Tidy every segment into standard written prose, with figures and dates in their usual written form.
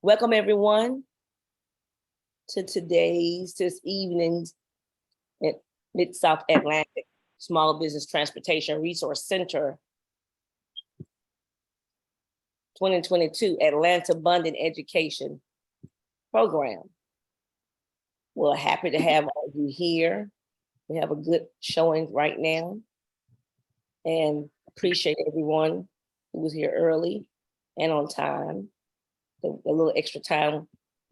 Welcome everyone to this evening's at Mid-South Atlantic Small Business Transportation Resource Center 2022 Atlanta Bonding Education Program. We're happy to have all of you here. We have a good showing right now and appreciate everyone who was here early and on time. The little extra time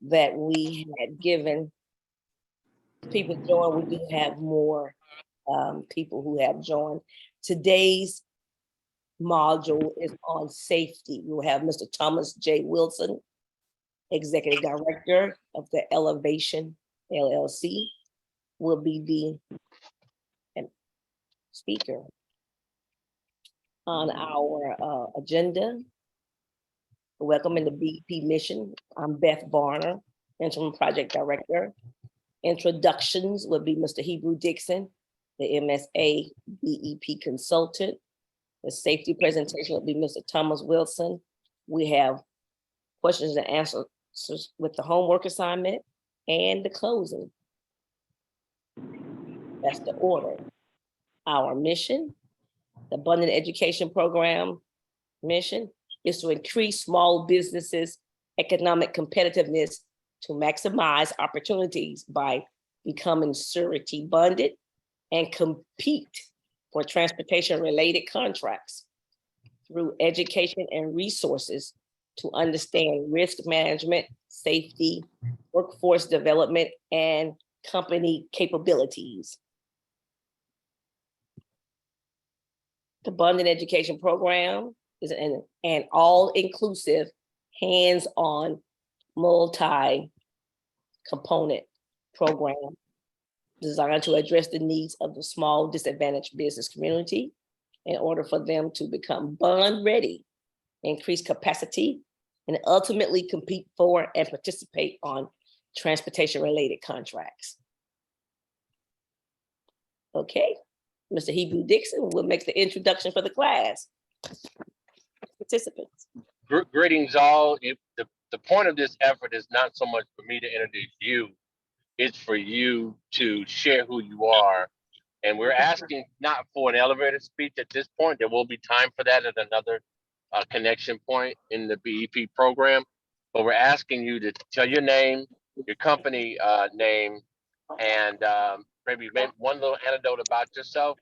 that we had given people join, we do have more people who have joined. Today's module is on safety. We'll have Mr. Thomas J. Wilson, Executive Director of the ELLA-VATION LLC, will be the speaker on our agenda. Welcome the BEP mission. I'm Beth Barner, Interim Project Director. Introductions would be Mr. Hebrew Dixon, the MSA BEP consultant. The safety presentation would be Mr. Thomas Wilson. We have questions and answers with the homework assignment and the closing. That's the order. Our mission, the Bonding Education Program mission, is to increase small businesses' economic competitiveness to maximize opportunities by becoming surety bonded and compete for transportation-related contracts through education and resources to understand risk management, safety, workforce development, and company capabilities. The Bonding Education Program is an all-inclusive, hands-on, multi-component program designed to address the needs of the small disadvantaged business community in order for them to become bond ready, increase capacity, and ultimately compete for and participate on transportation-related contracts. Okay, Mr. Hebrew Dixon will make the introduction for the class participants. Greetings all. The point of this effort is not so much for me to introduce you, it's for you to share who you are. And we're asking not for an elevator speech at this point. There will be time for that at another connection point in the BEP program. But we're asking you to tell your name, your company name, and maybe one little anecdote about yourself.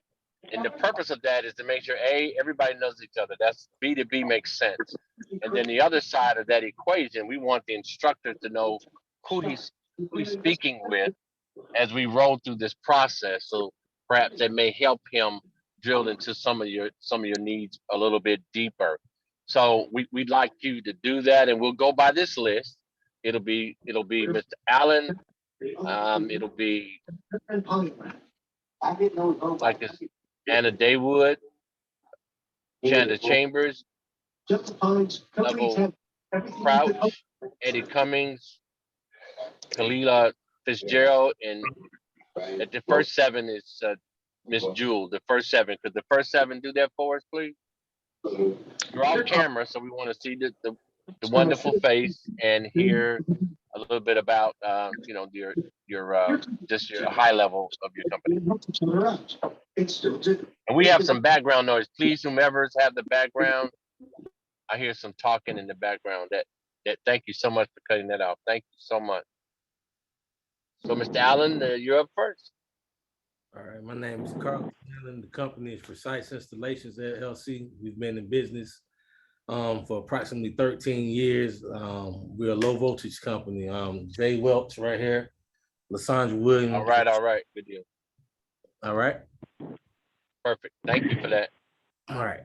And the purpose of that is to make sure, A, everybody knows each other. That's B to B makes sense. And then the other side of that equation, we want the instructor to know who he's speaking with as we roll through this process. So perhaps that may help him drill into some of your needs a little bit deeper. So we'd like you to do that, and we'll go by this list. It'll be Mr. Allen. It'll be like this. Anna Daywood, Chanda Chambers, Neville Crouch, Eddie Cummings, Kalila Fitzgerald, and at the first 7 is Miss Jewel. The first 7, could the first 7 do that for us, please? You're off camera, so we want to see the wonderful face and hear a little bit about your just your high level of your company. And we have some background noise. Please, whomever's have the background, I hear some talking in the background. That thank you so much for cutting that off. Thank you so much. So, Mr. Allen, you're up first. All right, my name is Carl Allen. The company is Precise Installations LLC. We've been in business for approximately 13 years. We're a low voltage company. Jay Welch right here, Lysandra Williams. All right, good deal. All right. Perfect. Thank you for that. All right.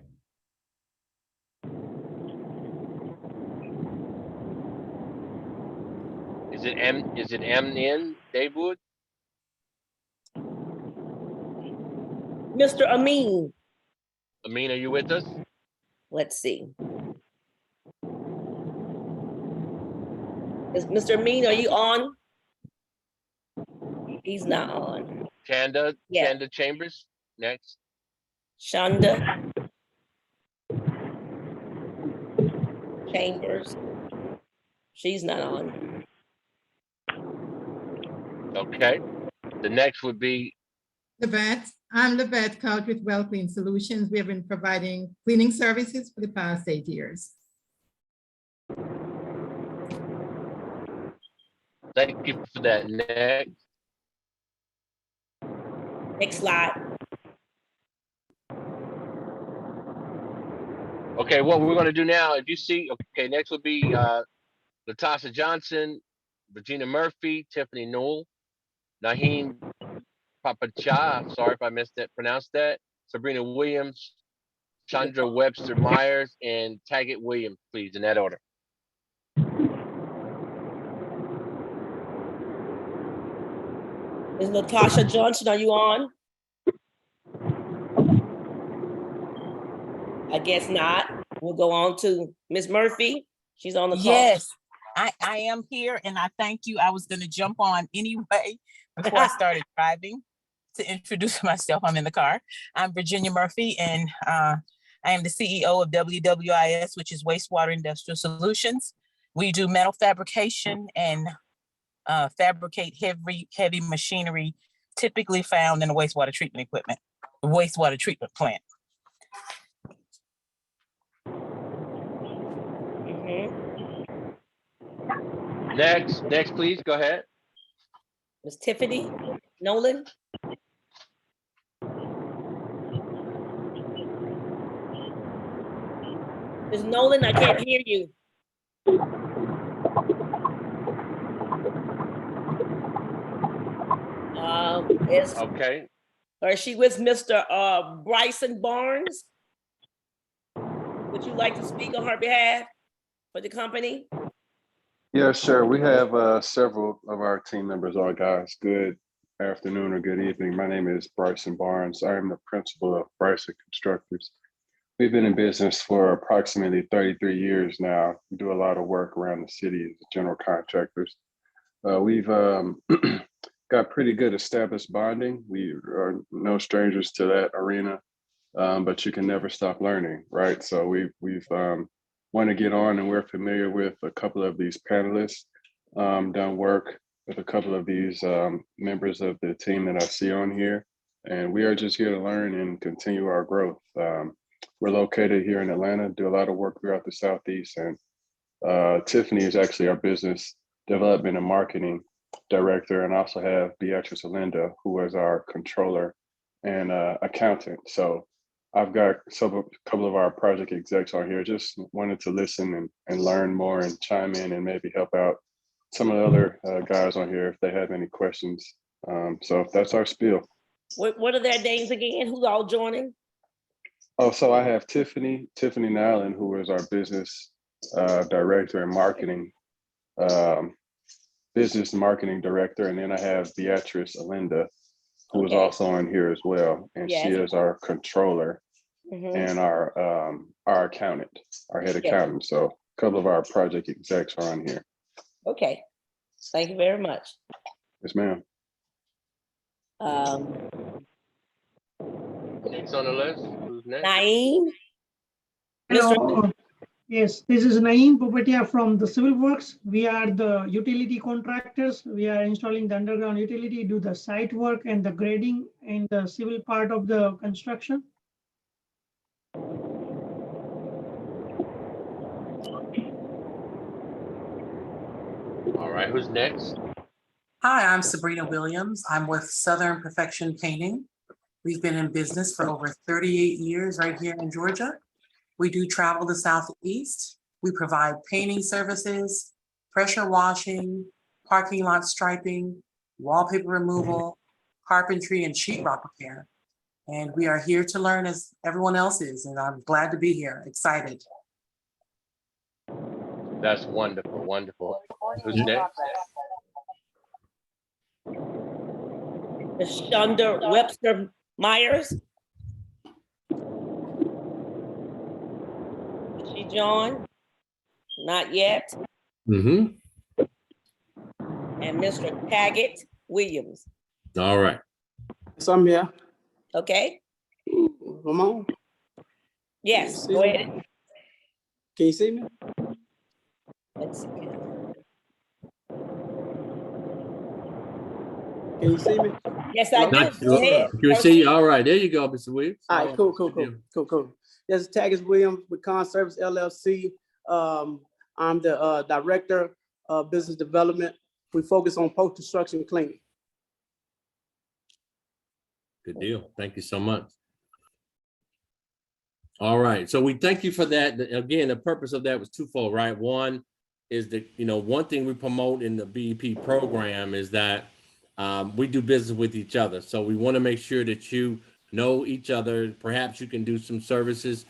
Is it MN Davewood? Mr. Amin. Amin, are you with us? Let's see. Mr. Amin, are you on? He's not on. Chanda Chambers, next. Shonda Chambers. She's not on. Okay. The next would be, ELLA-VAT. I'm ELLA-VAT Couch with Well Clean Solutions. We have been providing cleaning services for the past 8 years. thank you for that. Next. Next slide. Okay, what we're gonna do now, if you see, okay, next would be Latasha Johnson, Virginia Murphy, Tiffany Newell, Naheem Papacha, sorry if I pronounced that, Sabrina Williams, Chandra Webster Myers, and Taggart Williams, please, in that order. Ms. Latasha Johnson, are you on? I guess not. We'll go on to Ms. Murphy. She's on the call. Yes, I am here and I thank you. I was gonna jump on anyway before I started driving to introduce myself. I'm in the car. I'm Virginia Murphy and I am the CEO of WWIS, which is Wastewater Industrial Solutions. We do metal fabrication and fabricate heavy machinery typically found in a wastewater treatment plant. Next, please, go ahead. Ms. Tiffany Nolan. Ms. Nolan, I can't hear you. Okay, Or is she with Mr. Bryson Barnes? Would you like to speak on her behalf for the company? Yeah, sure. We have several of our team members on, guys. Good afternoon or good evening. My name is Bryson Barnes. I am the principal of Bryson Constructors. We've been in business for approximately 33 years now. We do a lot of work around the city as general contractors. We've got pretty good established bonding. We are no strangers to that arena, but you can never stop learning, right? So we've want to get on, and we're familiar with a couple of these panelists, done work with a couple of these members of the team that I see on here, and we are just here to learn and continue our growth. We're located here in Atlanta, do a lot of work throughout the Southeast, and Tiffany is actually our business development and marketing director, and also have Beatrice Alinda, who is our controller and accountant. So I've got a couple of our project execs on here. Just wanted to listen and learn more and chime in and maybe help out some of the other guys on here if they have any questions. So that's our spiel. What are their names again? Who's all joining? Oh, so I have Tiffany Nowlin, who is our business director and marketing, business marketing director. And then I have Beatrice Alinda, who is also on here as well. And she is our controller and our accountant, our head accountant. So a couple of our project execs are on here. Okay, thank you very much. Yes, ma'am. next on the list, who's next? Naeem? Hello. Yes, this is Naeem Popatia from the Civil Works. We are the utility contractors. We are installing the underground utility, do the site work and the grading and the civil part of the construction. All right, who's next? Hi, I'm Sabrina Williams. I'm with Southern Perfection Painting. We've been in business for over 38 years right here in Georgia. We do travel the Southeast. We provide painting services, pressure washing, parking lot striping, wallpaper removal, carpentry, and sheetrock repair. And we are here to learn as everyone else is, and I'm glad to be here, excited. That's wonderful, wonderful. Who's next? Ms. Chandra Webster Myers? She joined? Not yet. Mm-hmm. And Mr. Taggart Williams. All right. So I'm here. Okay, Come on. yes, See go me? ahead. Can you see me? Let's see. Can you see me? Yes, I do. Not Go ahead. Can we see you? All right, there you go, Mr. Williams. All right, cool. This is Taggart Williams with Service LLC. I'm the Director of Business Development. We focus on post-construction cleaning. Good deal. Thank you so much. All right, so we thank you for that. Again, the purpose of that was twofold, right? One is that, one thing we promote in the BEP program is that we do business with each other. So we want to make sure that you know each other. Perhaps you can do some services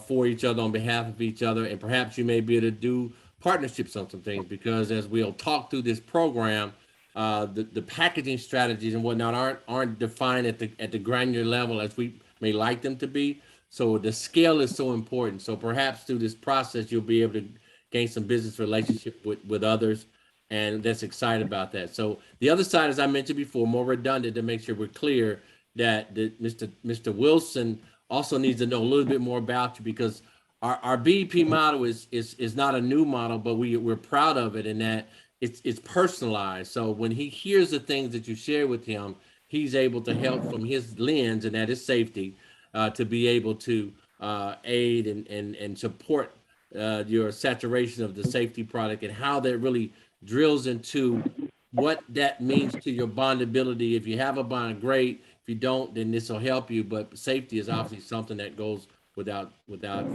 for each other on behalf of each other, and perhaps you may be able to do partnerships on some things, because as we'll talk through this program, the packaging strategies and whatnot aren't defined at the granular level as we may like them to be. So the scale is so important. So perhaps through this process, you'll be able to gain some business relationship with others, and that's excited about that. So the other side, as I mentioned before, more redundant to make sure we're clear that Mr. Wilson also needs to know a little bit more about you, because our BEP model is not a new model, but we're proud of it in that it's personalized. So when he hears the things that you share with him, he's able to help from his lens, and that is safety, to be able to aid and support your saturation of the safety product, and how that really drills into what that means to your bondability. If you have a bond, great. If you don't, then this will help you. But safety is obviously something that goes without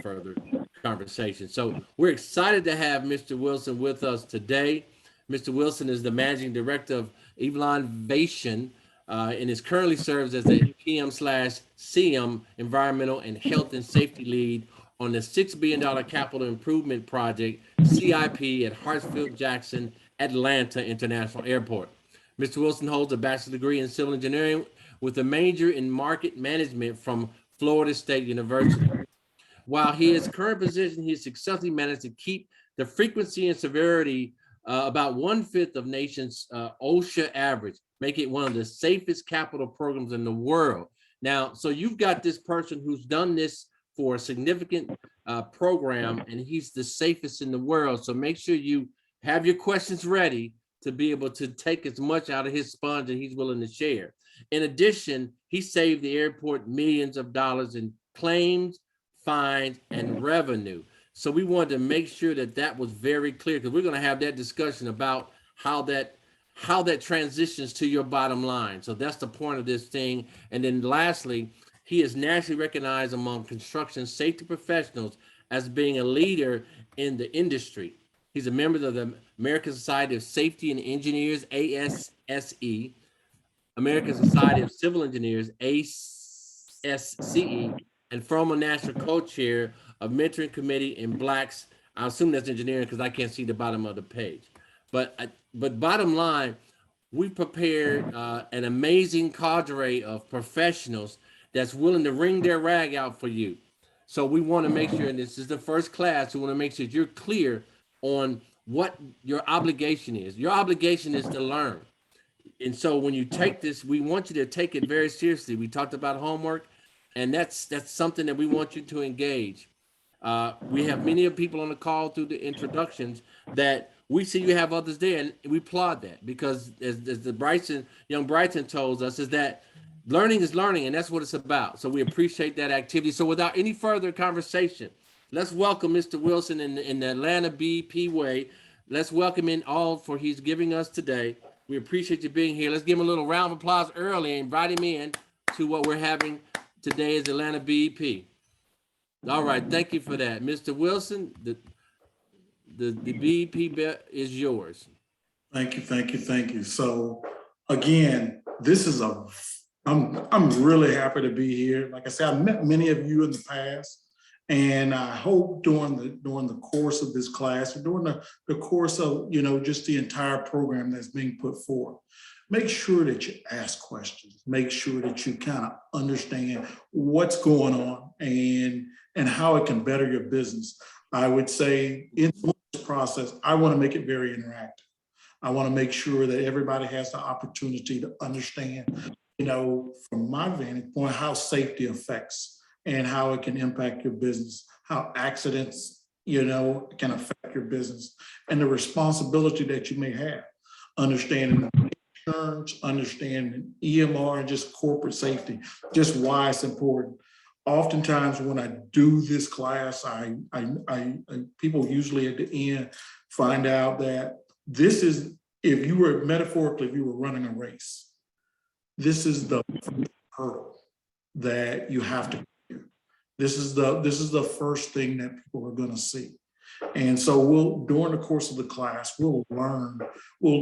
further conversation. So we're excited to have Mr. Wilson with us today. Mr. Wilson is the managing director of ELLA-VATION, and is currently serves as a PM/CM environmental and health and safety lead on the $6 billion capital improvement project, CIP, at Hartsfield-Jackson Atlanta International Airport. Mr. Wilson holds a bachelor's degree in civil engineering with a major in market management from Florida State University. While his current position, he has successfully managed to keep the frequency and severity about 1/5 of nation's OSHA average, making it one of the safest capital programs in the world. Now, so you've got this person who's done this for a significant program, and he's the safest in the world. So make sure you have your questions ready to be able to take as much out of his sponge that he's willing to share. In addition, he saved the airport millions of dollars in claims, fines, and revenue. So we wanted to make sure that that was very clear, because we're going to have that discussion about how that transitions to your bottom line. So that's the point of this thing. And then lastly, he is nationally recognized among construction safety professionals as being a leader in the industry. He's a member of the American Society of Safety and Engineers, ASSE, American Society of Civil Engineers, ASCE, and former national co-chair of mentoring committee in Blacks. I assume that's engineering because I can't see the bottom of the page. But bottom line, we prepared an amazing cadre of professionals that's willing to wring their rag out for you. So we want to make sure, and this is the first class, we want to make sure you're clear on what your obligation is. Your obligation is to learn. And so when you take this, we want you to take it very seriously. We talked about homework, and that's something that we want you to engage. We have many of people on the call through the introductions that we see you have others there, and we applaud that, because as the young Brighton told us, is that learning is learning, and that's what it's about. So we appreciate that activity. So without any further conversation, let's welcome Mr. Wilson in the Atlanta BEP way. Let's welcome in all for he's giving us today. We appreciate you being here. Let's give him a little round of applause early and invite him in to what we're having today is Atlanta BEP. All right, thank you for that. Mr. Wilson, the BEP is yours. Thank you. So again, this is I'm really happy to be here. Like I said, I've met many of you in the past, and I hope during the course of this class, or during the course of just the entire program that's being put forth, make sure that you ask questions. Make sure that you kind of understand what's going on and how it can better your business. I would say in this process, I want to make it very interactive. I want to make sure that everybody has the opportunity to understand, from my vantage point, how safety affects and how it can impact your business, how accidents, can affect your business, and the responsibility that you may have. Understanding insurance, understanding EMR, and just corporate safety, just why it's important. Oftentimes when I do this class, people usually at the end find out that this is, if you were metaphorically, if you were running a race, this is the hurdle that you have to clear. This is the first thing that people are going to see. And so during the course of the class, we'll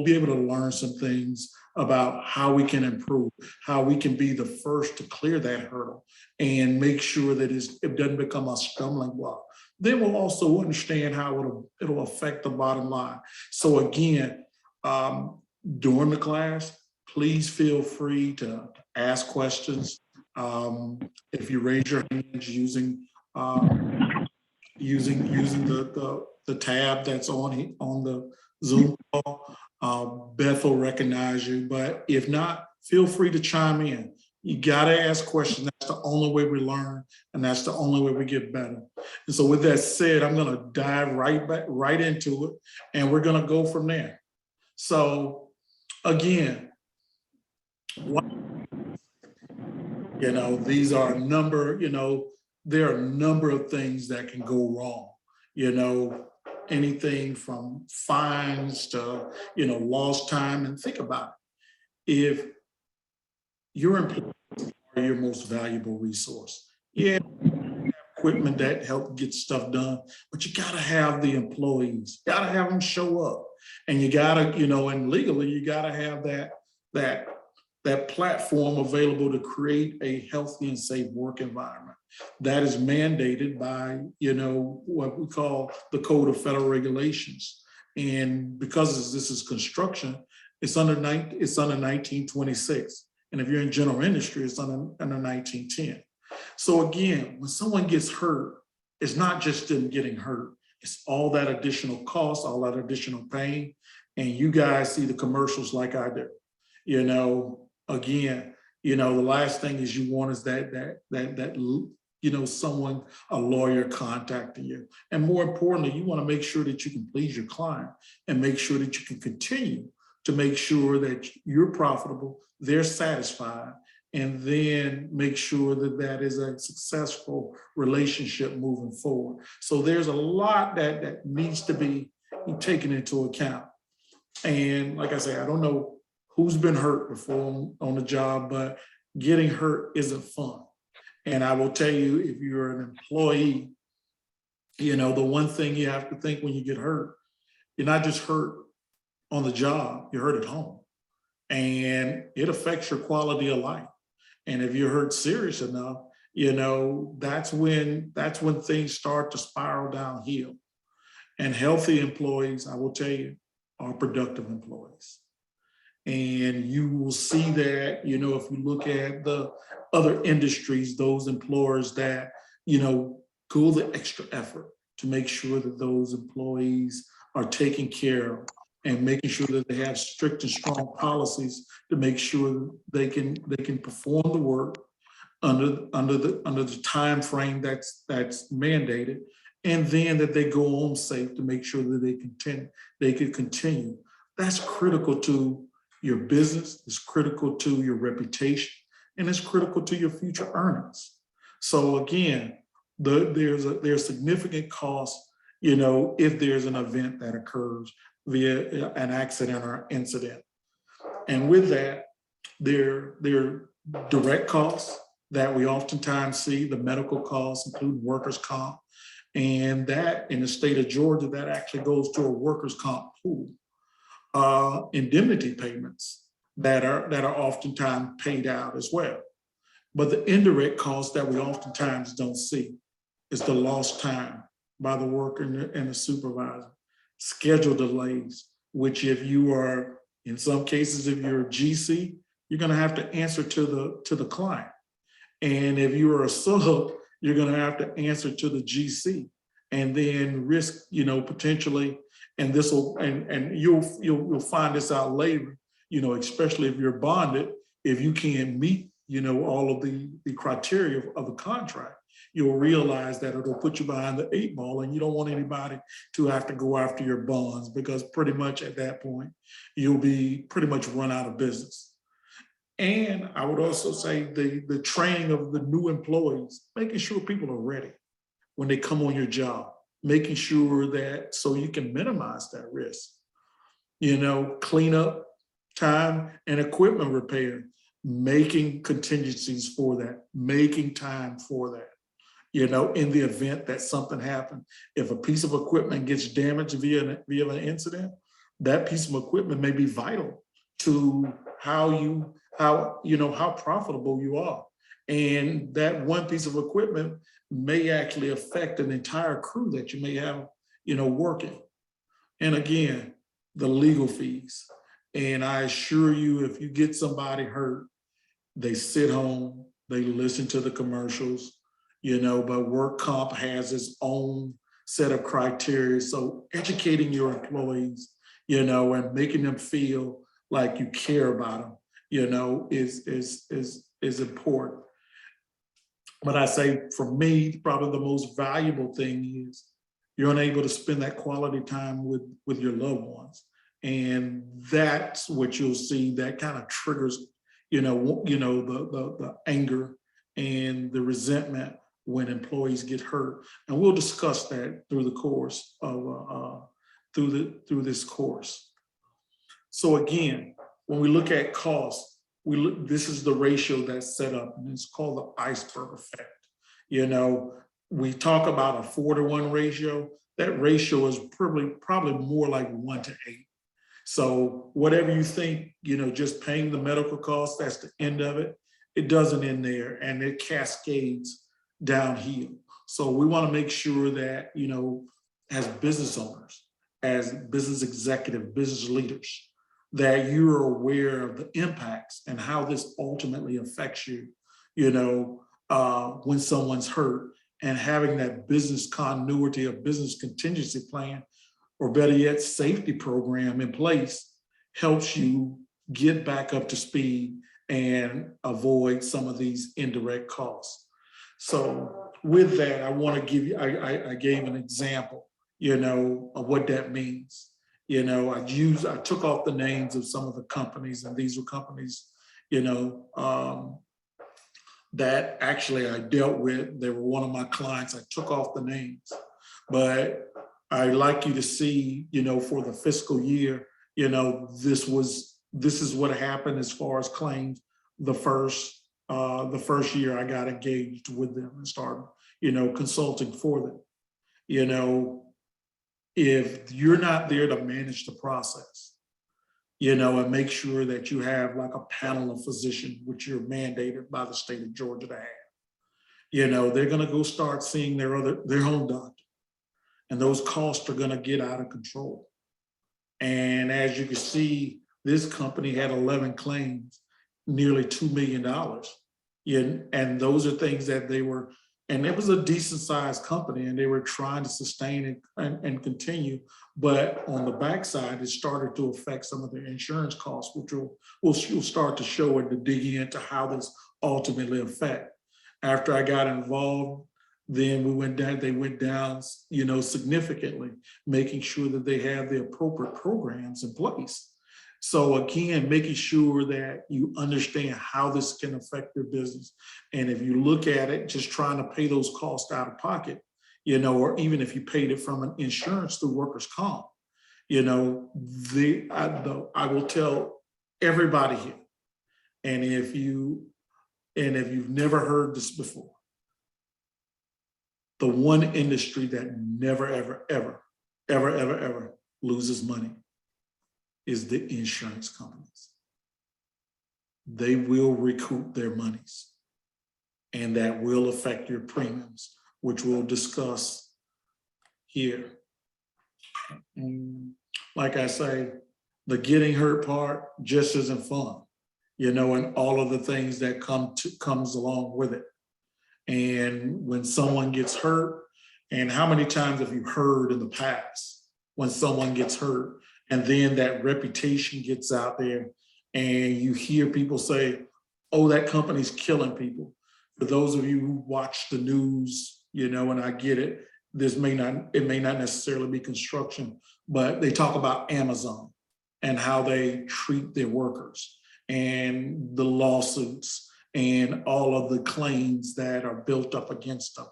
be able to learn some things about how we can improve, how we can be the first to clear that hurdle and make sure that it doesn't become a stumbling block. Then we'll also understand how it'll affect the bottom line. So again, during the class, please feel free to ask questions. If you raise your hands using the tab that's on the Zoom call, Beth will recognize you. But if not, feel free to chime in. You gotta ask questions. That's the only way we learn, and that's the only way we get better. And so with that said, I'm gonna dive right into it, and we're gonna go from there. So again, these are a number, there are a number of things that can go wrong, anything from fines to, lost time. And think about it. If your employees are your most valuable resource, yeah, equipment that help get stuff done, but you gotta have the employees, gotta have them show up. And you gotta, and legally, you gotta have that platform available to create a healthy and safe work environment. That is mandated by, what we call the Code of Federal Regulations. And because this is construction, it's under 1926. And if you're in general industry, it's under 1910. So again, when someone gets hurt, it's not just them getting hurt. It's all that additional cost, all that additional pain. And you guys see the commercials like I do. Again, the last thing is you want is someone, a lawyer contacting you. And more importantly, you want to make sure that you can please your client and make sure that you can continue to make sure that you're profitable, they're satisfied, and then make sure that that is a successful relationship moving forward. So there's a lot that needs to be taken into account. And like I say, I don't know who's been hurt before on the job, but getting hurt isn't fun. And I will tell you, if you're an employee, the one thing you have to think when you get hurt, you're not just hurt on the job, you're hurt at home. And it affects your quality of life. And if you're hurt serious enough, that's when things start to spiral downhill. And healthy employees, I will tell you, are productive employees. And you will see that, if you look at the other industries, those employers that, go the extra effort to make sure that those employees are taken care of and making sure that they have strict and strong policies to make sure they can perform the work under the time frame that's mandated, and then that they go home safe to make sure that they can continue. That's critical to your business, it's critical to your reputation, and it's critical to your future earnings. So again, there's significant costs, if there's an event that occurs via an accident or incident. And with that, there are direct costs that we oftentimes see, the medical costs, including workers' comp, and that in the state of Georgia, that actually goes to a workers' comp pool. Indemnity payments that are oftentimes paid out as well. But the indirect costs that we oftentimes don't see is the lost time by the worker and the supervisor, schedule delays, which if you are, in some cases, if you're a GC, you're gonna have to answer to the client. And if you are a sub, you're gonna have to answer to the GC and then risk, potentially, and this will, and you'll find this out later, especially if you're bonded, if you can't meet, all of the criteria of the contract, you'll realize that it'll put you behind the 8 ball, and you don't want anybody to have to go after your bonds, because pretty much at that point, you'll be pretty much run out of business. And I would also say the training of the new employees, making sure people are ready when they come on your job, making sure that so you can minimize that risk. You know, cleanup time and equipment repair, making contingencies for that, making time for that. You know, in the event that something happened, if a piece of equipment gets damaged via an incident, that piece of equipment may be vital to how profitable you are. And that one piece of equipment may actually affect an entire crew that you may have, working. And again, the legal fees. And I assure you, if you get somebody hurt, they sit home, they listen to the commercials, but work comp has its own set of criteria. So educating your employees, and making them feel like you care about them, is important. But I say for me, probably the most valuable thing is you're unable to spend that quality time with your loved ones. And that's what you'll see that kind of triggers, the anger and the resentment when employees get hurt. And we'll discuss that through the course of, through this course. So again, when we look at costs, this is the ratio that's set up, and it's called the iceberg effect. We talk about a 4-to-1 ratio. That ratio is probably more like 1 to 8. So whatever you think, just paying the medical costs, that's the end of it. It doesn't end there, and it cascades downhill. So we want to make sure that, as business owners, as business executive, business leaders, that you're aware of the impacts and how this ultimately affects you, when someone's hurt, and having that business continuity or business contingency plan, or better yet, safety program in place, helps you get back up to speed and avoid some of these indirect costs. So with that, I want to give you, I gave an example, of what that means. I took off the names of some of the companies, and these were companies, that actually I dealt with. They were one of my clients. I took off the names, but I'd like you to see, for the fiscal year, this is what happened as far as claims the first year I got engaged with them and started, consulting for them. If you're not there to manage the process, and make sure that you have like a panel of physicians, which you're mandated by the state of Georgia to have, they're gonna go start seeing their own doctor. And those costs are gonna get out of control. And as you can see, this company had 11 claims, nearly $2 million. And those are things that they were, and it was a decent sized company, and they were trying to sustain it and continue. But on the backside, it started to affect some of their insurance costs, which we'll start to show and to dig into how this ultimately affect. After I got involved, then they went down, significantly, making sure that they have the appropriate programs in place. So again, making sure that you understand how this can affect your business. And if you look at it, just trying to pay those costs out of pocket, or even if you paid it from an insurance through workers' comp, I will tell everybody here, and if you've never heard this before, the one industry that never, ever loses money is the insurance companies. They will recoup their monies, and that will affect your premiums, which we'll discuss here. And like I say, the getting hurt part just isn't fun, and all of the things that comes along with it. And when someone gets hurt, and how many times have you heard in the past when someone gets hurt, and then that reputation gets out there, and you hear people say, oh, that company's killing people. for those of you who watch the news, you know, and I get it, it may not necessarily be construction, but they talk about Amazon and how they treat their workers and the lawsuits and all of the claims that are built up against them.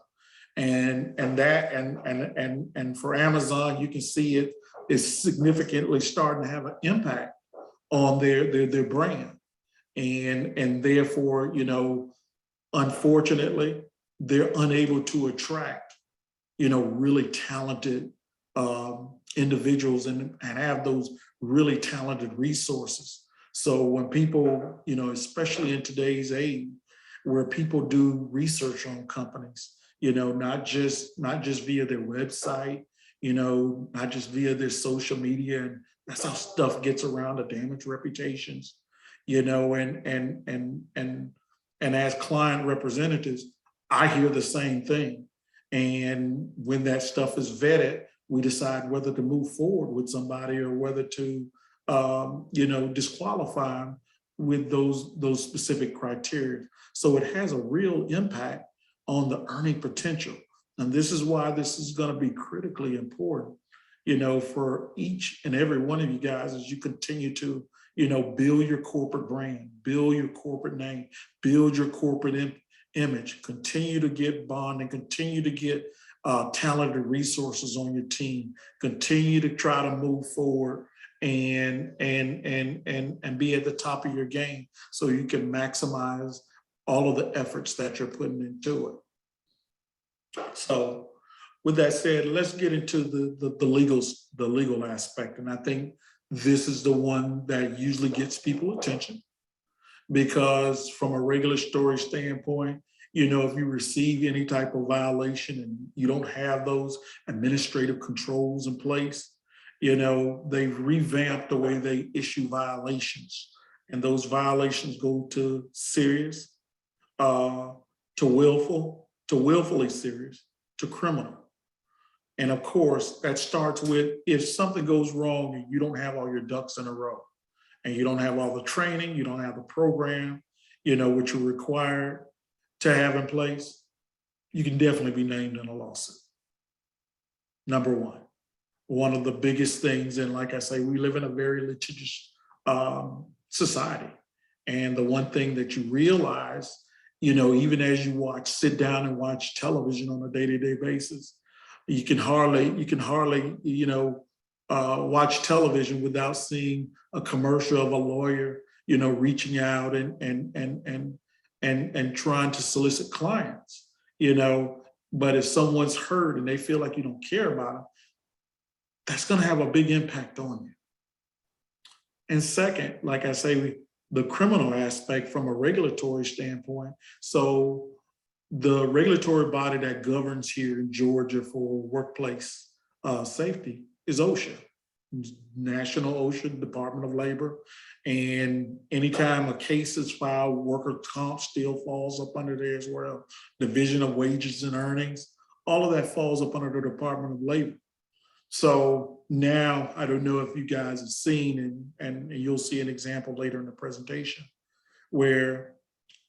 And for Amazon, you can see it is significantly starting to have an impact on their brand. And therefore, you know, unfortunately, they're unable to attract, you know, really talented individuals and have those really talented resources. So when people, you know, especially in today's age, where people do research on companies, you know, not just via their website, you know, not just via their social media, and that's how stuff gets around to damage reputations, you know, and as client representatives, I hear the same thing. And when that stuff is vetted, we decide whether to move forward with somebody or whether to, you know, disqualify them with those specific criteria. So it has a real impact on the earning potential. And this is why this is going to be critically important, you know, for each and every one of you guys as you continue to, you know, build your corporate brand, build your corporate name, build your corporate image, continue to get bond and continue to get talented resources on your team, continue to try to move forward and be at the top of your game so you can maximize all of the efforts that you're putting into it. So with that said, let's get into the legal aspect. And I think this is the one that usually gets people attention, because from a regulatory standpoint, you know, if you receive any type of violation and you don't have those administrative controls in place, you know, they've revamped the way they issue violations. And those violations go to serious, to willful, to willfully serious, to criminal. And of course, that starts with if something goes wrong and you don't have all your ducks in a row, and you don't have all the training, you don't have the program, you know, which you're required to have in place, you can definitely be named in a lawsuit. Number one. One of the biggest things, and like I say, we live in a very litigious society. And the one thing that you realize, you know, even as you sit down and watch television on a day-to-day basis, you can hardly, you know, watch television without seeing a commercial of a lawyer, you know, reaching out and trying to solicit clients, you know. But if someone's hurt and they feel like you don't care about them, that's going to have a big impact on you. And second, like I say, the criminal aspect from a regulatory standpoint. So the regulatory body that governs here in Georgia for workplace safety is OSHA, National OSHA Department of Labor. And anytime a case is filed, worker comp still falls up under there as well. Division of Wages and Earnings, all of that falls up under the Department of Labor. So now, I don't know if you guys have seen, and you'll see an example later in the presentation, where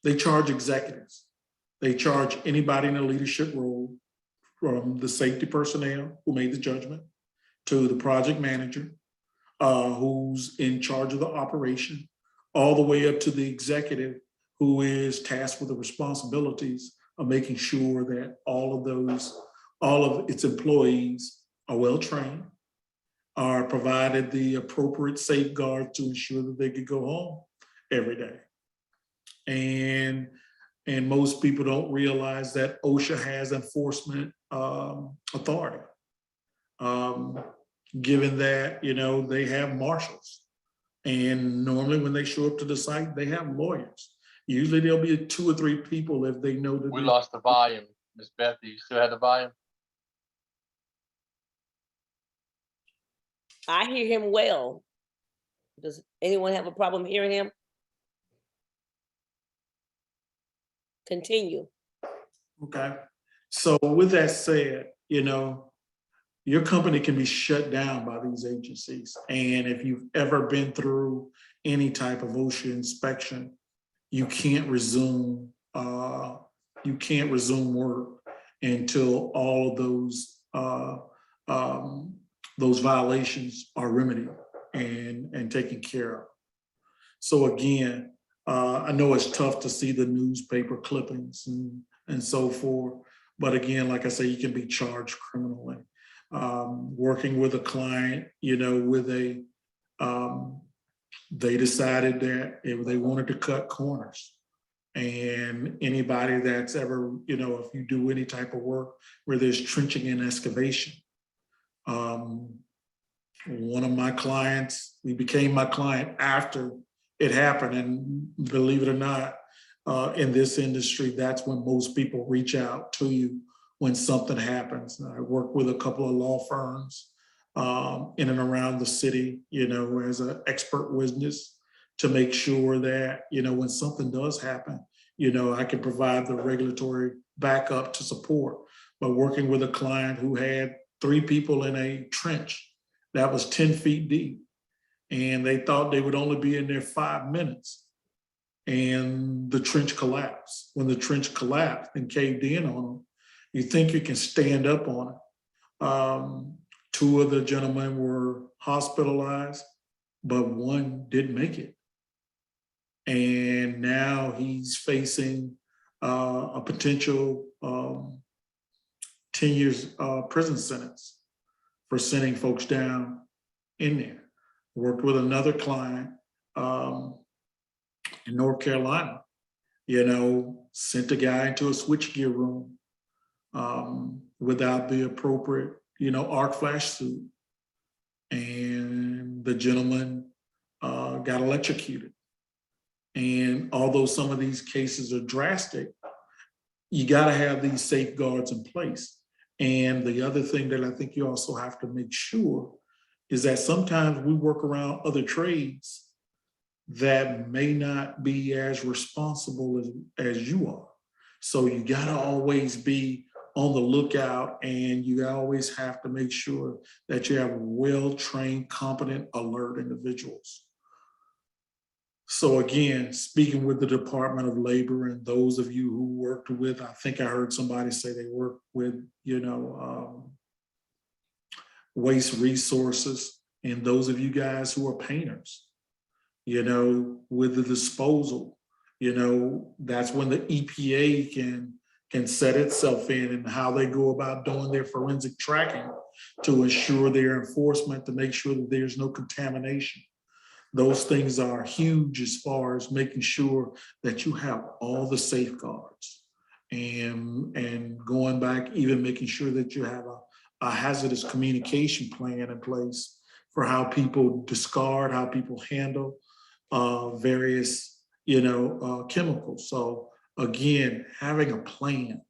they charge executives. They charge anybody in a leadership role, from the safety personnel who made the judgment to the project manager who's in charge of the operation, all the way up to the executive who is tasked with the responsibilities of making sure that all of its employees are well trained, are provided the appropriate safeguards to ensure that they could go home every day. And most people don't realize that OSHA has enforcement authority. Given that, you know, they have marshals, and normally when they show up to the site, they have lawyers. Usually there'll be 2 or 3 people if they know that. We lost the volume. Ms. Beth, do you still have the volume? I hear him well. Does anyone have a problem hearing him? Continue. Okay. So with that said, you know, your company can be shut down by these agencies. And if you've ever been through any type of OSHA inspection, you can't resume you can't resume work until all of those violations are remedied and taken care of. So again, I know it's tough to see the newspaper clippings and so forth, but again, like I say, you can be charged criminally. Working with a client, with they decided that if they wanted to cut corners, and anybody that's ever, if you do any type of work where there's trenching and excavation, one of my clients, he became my client after it happened. And believe it or not, in this industry, that's when most people reach out to you when something happens. I work with a couple of law firms in and around the city, as an expert witness to make sure that, when something does happen, I can provide the regulatory backup to support. But working with a client who had 3 people in a trench that was 10 feet deep, and they thought they would only be in there 5 minutes, and the trench collapsed. When the trench collapsed and caved in on them, you think you can stand up on it. 2 of the gentlemen were hospitalized, but 1 didn't make it. And now he's facing a potential 10 years prison sentence for sending folks down in there. Worked with another client in North Carolina, sent a guy into a switchgear room without the appropriate, arc flash suit. And the gentleman got electrocuted. And although some of these cases are drastic, you got to have these safeguards in place. And the other thing that I think you also have to make sure is that sometimes we work around other trades that may not be as responsible as you are. So you got to always be on the lookout, and you always have to make sure that you have well-trained, competent, alert individuals. So again, speaking with the Department of Labor and those of you who worked with, I think I heard somebody say they worked with, waste resources, and those of you guys who are painters, with the disposal, that's when the EPA can set itself in and how they go about doing their forensic tracking to ensure their enforcement, to make sure that there's no contamination. Those things are huge as far as making sure that you have all the safeguards and going back, even making sure that you have a hazardous communication plan in place for how people discard, how people handle various, chemicals. So again, having a plan,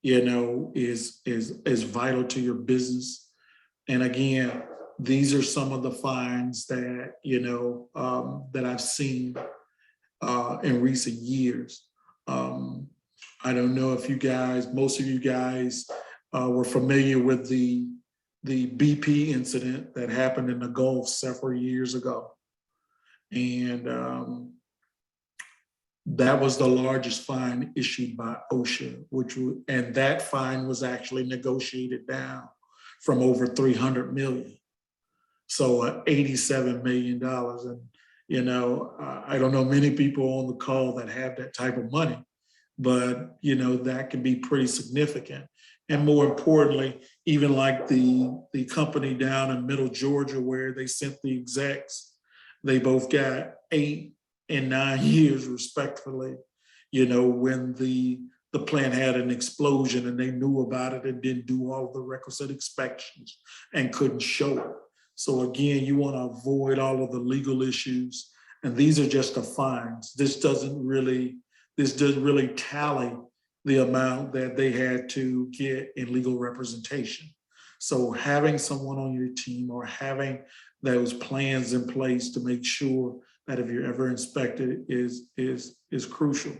is vital to your business. And again, these are some of the fines that, that I've seen in recent years. I don't know if most of you guys were familiar with the BP incident that happened in the Gulf several years ago. And that was the largest fine issued by OSHA, and that fine was actually negotiated down from over 300 million. So $87 million. And, I don't know many people on the call that have that type of money, but, that can be pretty significant. And more importantly, even like the company down in Middle Georgia where they sent the execs, they both got 8 and 9 years respectively, when the plant had an explosion and they knew about it and didn't do all the requisite inspections and couldn't show it. So again, you want to avoid all of the legal issues. And these are just the fines. This doesn't really tally the amount that they had to get in legal representation. So having someone on your team or having those plans in place to make sure that if you're ever inspected is crucial.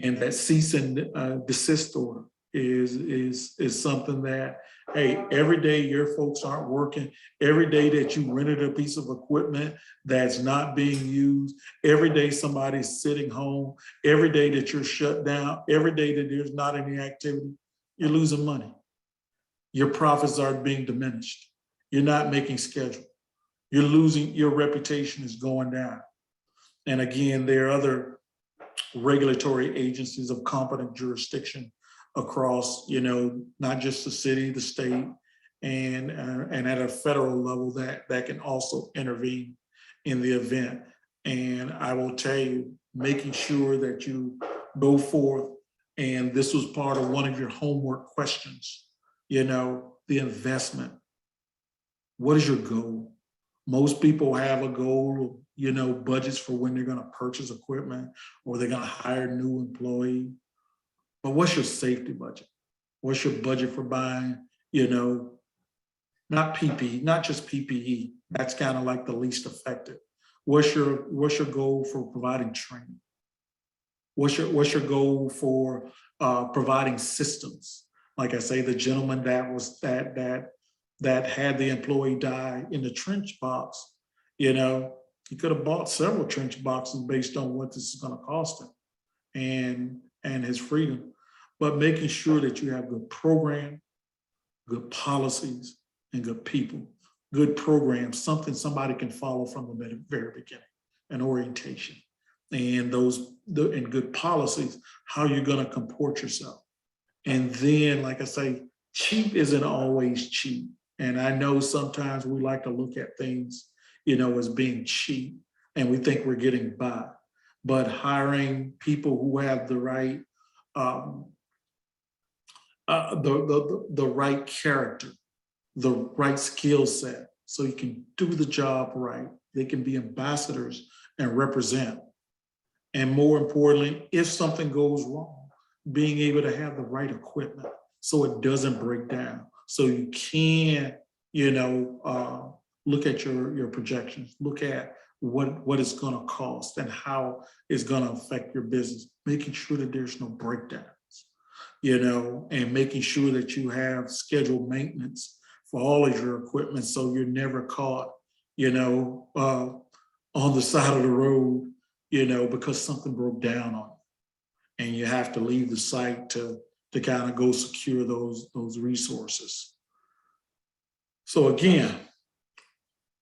And that cease and desist order is something that Hey, every day your folks aren't working, every day that you rented a piece of equipment that's not being used, every day somebody's sitting home, every day that you're shut down, every day that there's not any activity, you're losing money. Your profits are being diminished. You're not making schedule. You're losing, your reputation is going down. And again, there are other regulatory agencies of competent jurisdiction across, not just the city, the state, and at a federal level that can also intervene in the event. And I will tell you, making sure that you go forth, and this was part of one of your homework questions, the investment. What is your goal? Most people have a goal, budgets for when they're going to purchase equipment or they're going to hire a new employee. But what's your safety budget? What's your budget for buying, not PPE, not just PPE. That's kind of like the least effective. What's your goal for providing training? What's your goal for providing systems? Like I say, the gentleman that had the employee die in the trench box, he could have bought several trench boxes based on what this is going to cost him and his freedom. But making sure that you have good program, good policies, and good people. Good programs, something somebody can follow from the very beginning, an orientation. And and good policies, how you're going to comport yourself. And then, like I say, cheap isn't always cheap. And I know sometimes we like to look at things, as being cheap, and we think we're getting by. But hiring people who have the right, the right character, the right skill set, so you can do the job right. They can be ambassadors and represent. And more importantly, if something goes wrong, being able to have the right equipment so it doesn't break down. So you can, look at your projections, look at what it's going to cost and how it's going to affect your business, making sure that there's no breakdowns, and making sure that you have scheduled maintenance for all of your equipment so you're never caught, on the side of the road, because something broke down on you and you have to leave the site to kind of go secure those resources. So again,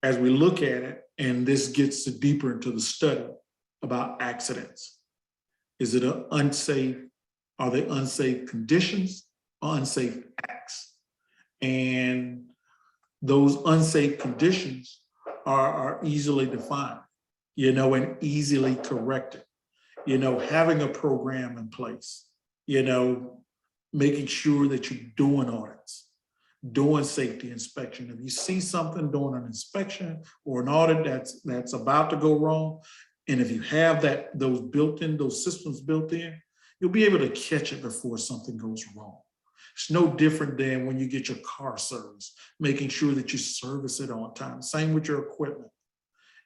as we look at it, and this gets deeper into the study about accidents, is it are they unsafe conditions or unsafe acts? And those unsafe conditions are easily defined, and easily corrected. Having a program in place, making sure that you're doing audits, doing safety inspection. If you see something during an inspection or an audit that's about to go wrong, and if you have those systems built in, you'll be able to catch it before something goes wrong. It's no different than when you get your car serviced, making sure that you service it on time. Same with your equipment,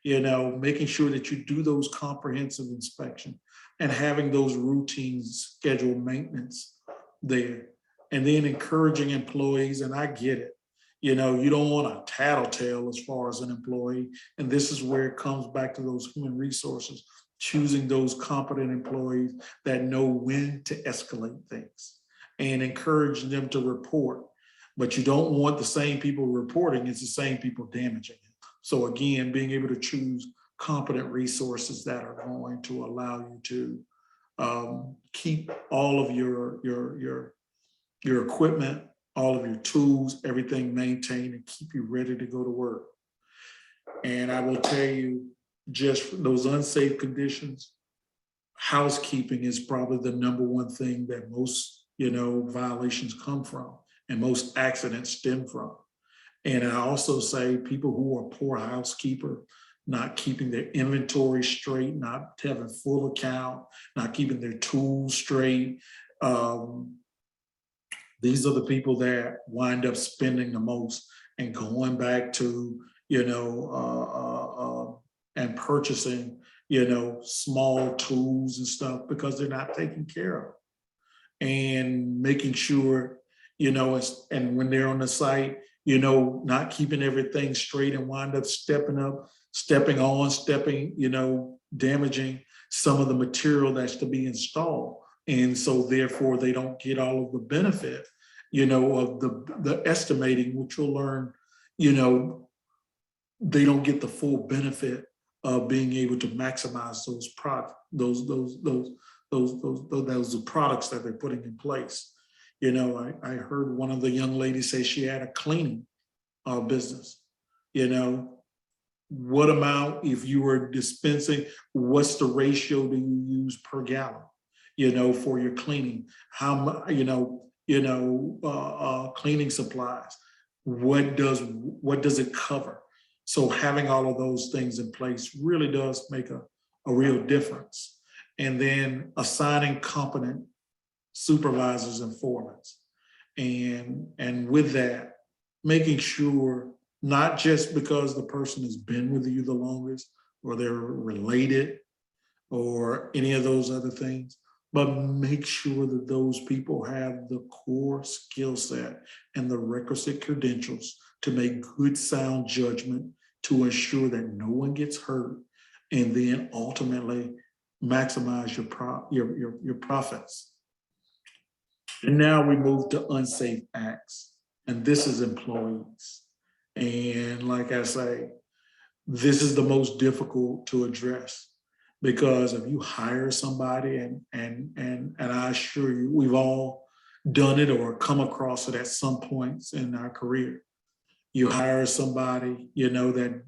making sure that you do those comprehensive inspections and having those routine scheduled maintenance there. And then encouraging employees, and I get it, you don't want a tattletale as far as an employee. And this is where it comes back to those human resources, choosing those competent employees that know when to escalate things and encouraging them to report. But you don't want the same people reporting, it's the same people damaging it. So again, being able to choose competent resources that are going to allow you to keep all of your equipment, all of your tools, everything maintained and keep you ready to go to work. And I will tell you, just those unsafe conditions, housekeeping is probably the number one thing that most, violations come from and most accidents stem from. And I also say people who are poor housekeeper, not keeping their inventory straight, not having full account, not keeping their tools straight. These are the people that wind up spending the most and going back to, and purchasing, small tools and stuff because they're not taken care of. And making sure, and when they're on the site, not keeping everything straight and wind up stepping on, damaging some of the material that's to be installed. And so therefore they don't get all of the benefit, of the estimating, which you'll learn, they don't get the full benefit of being able to maximize those products that they're putting in place. I heard one of the young ladies say she had a cleaning business. What amount, if you were dispensing, what's the ratio do you use per gallon, for your cleaning? How much, cleaning supplies, what does it cover? So having all of those things in place really does make a real difference. And then assigning competent supervisors and foremen. And with that, making sure, not just because the person has been with you the longest or they're related or any of those other things, but make sure that those people have the core skill set and the requisite credentials to make good, sound judgment to ensure that no one gets hurt, and then ultimately maximize your profits. And now we move to unsafe acts, and this is employees. And like I say, this is the most difficult to address, because if you hire somebody, and I assure you, we've all done it or come across it at some points in our career. You hire somebody, that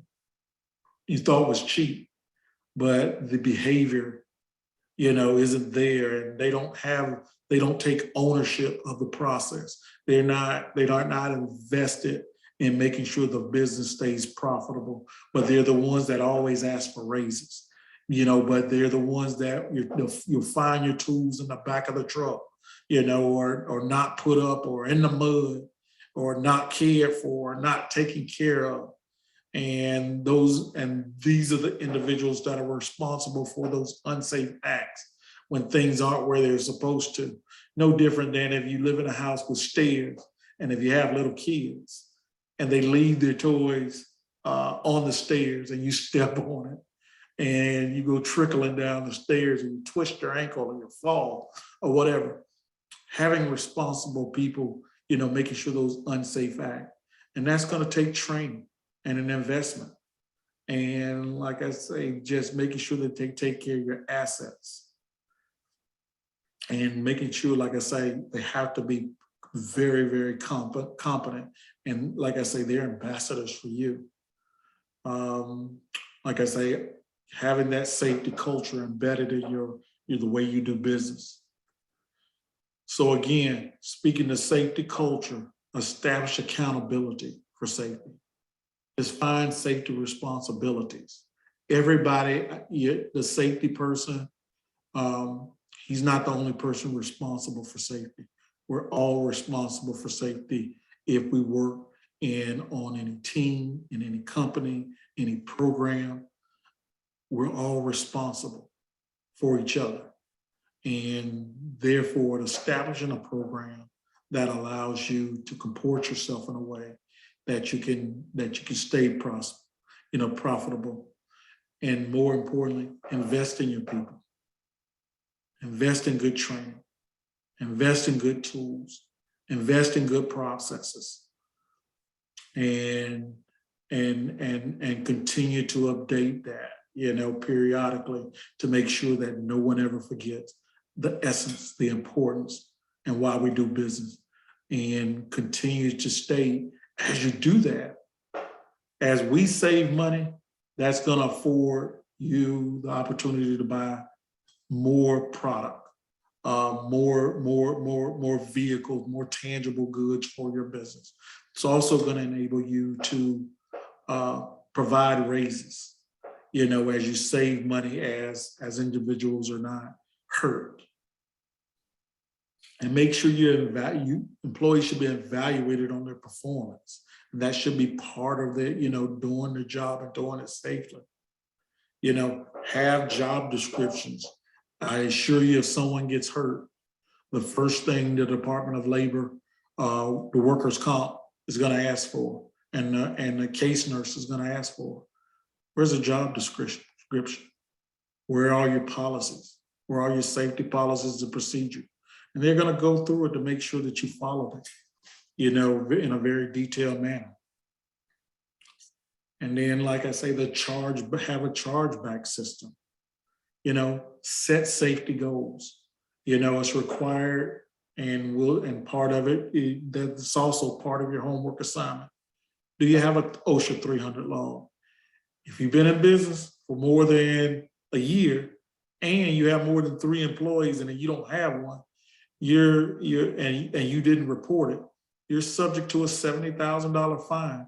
you thought was cheap, but the behavior, isn't there, and they don't take ownership of the process. They're not invested in making sure the business stays profitable, but they're the ones that always ask for raises, but they're the ones that you'll find your tools in the back of the truck, or not put up, or in the mud, or not cared for, or not taken care of. And these are the individuals that are responsible for those unsafe acts when things aren't where they're supposed to. No different than if you live in a house with stairs, and if you have little kids and they leave their toys on the stairs and you step on it and you go trickling down the stairs and you twist your ankle or you fall or whatever. Having responsible people, making sure those unsafe acts. And that's going to take training and an investment. And like I say, just making sure that they take care of your assets. And making sure, like I say, they have to be very, very competent. And like I say, they're ambassadors for you. Like I say, having that safety culture embedded in the way you do business. So again, speaking of safety culture, establish accountability for safety. Define safety responsibilities. Everybody, the safety person, he's not the only person responsible for safety. We're all responsible for safety if we work on any team, in any company, any program. We're all responsible for each other. And therefore, establishing a program that allows you to comport yourself in a way that you can stay profitable, and more importantly, invest in your people, invest in good training, invest in good tools, invest in good processes, and continue to update that, periodically, to make sure that no one ever forgets the essence, the importance, and why we do business, and continue to stay. As you do that, as we save money, that's going to afford you the opportunity to buy more product, more vehicles, more tangible goods for your business. It's also going to enable you to provide raises, as you save money, as individuals are not hurt. And make sure employees should be evaluated on their performance. And that should be part of the, doing the job and doing it safely. Have job descriptions. I assure you, if someone gets hurt, the first thing the Department of Labor the workers' comp is going to ask for, and the case nurse is going to ask for. Where's the job description? Where are your policies? Where are your safety policies and procedures? And they're going to go through it to make sure that you follow it, you know, in a very detailed manner. And then, like I say, have a chargeback system. You know, set safety goals. You know, it's required, and part of it, that's also part of your homework assignment. Do you have an OSHA 300 log? If you've been in business for more than a year and you have more than 3 employees and you don't have one, and you didn't report it, you're subject to a $70,000 fine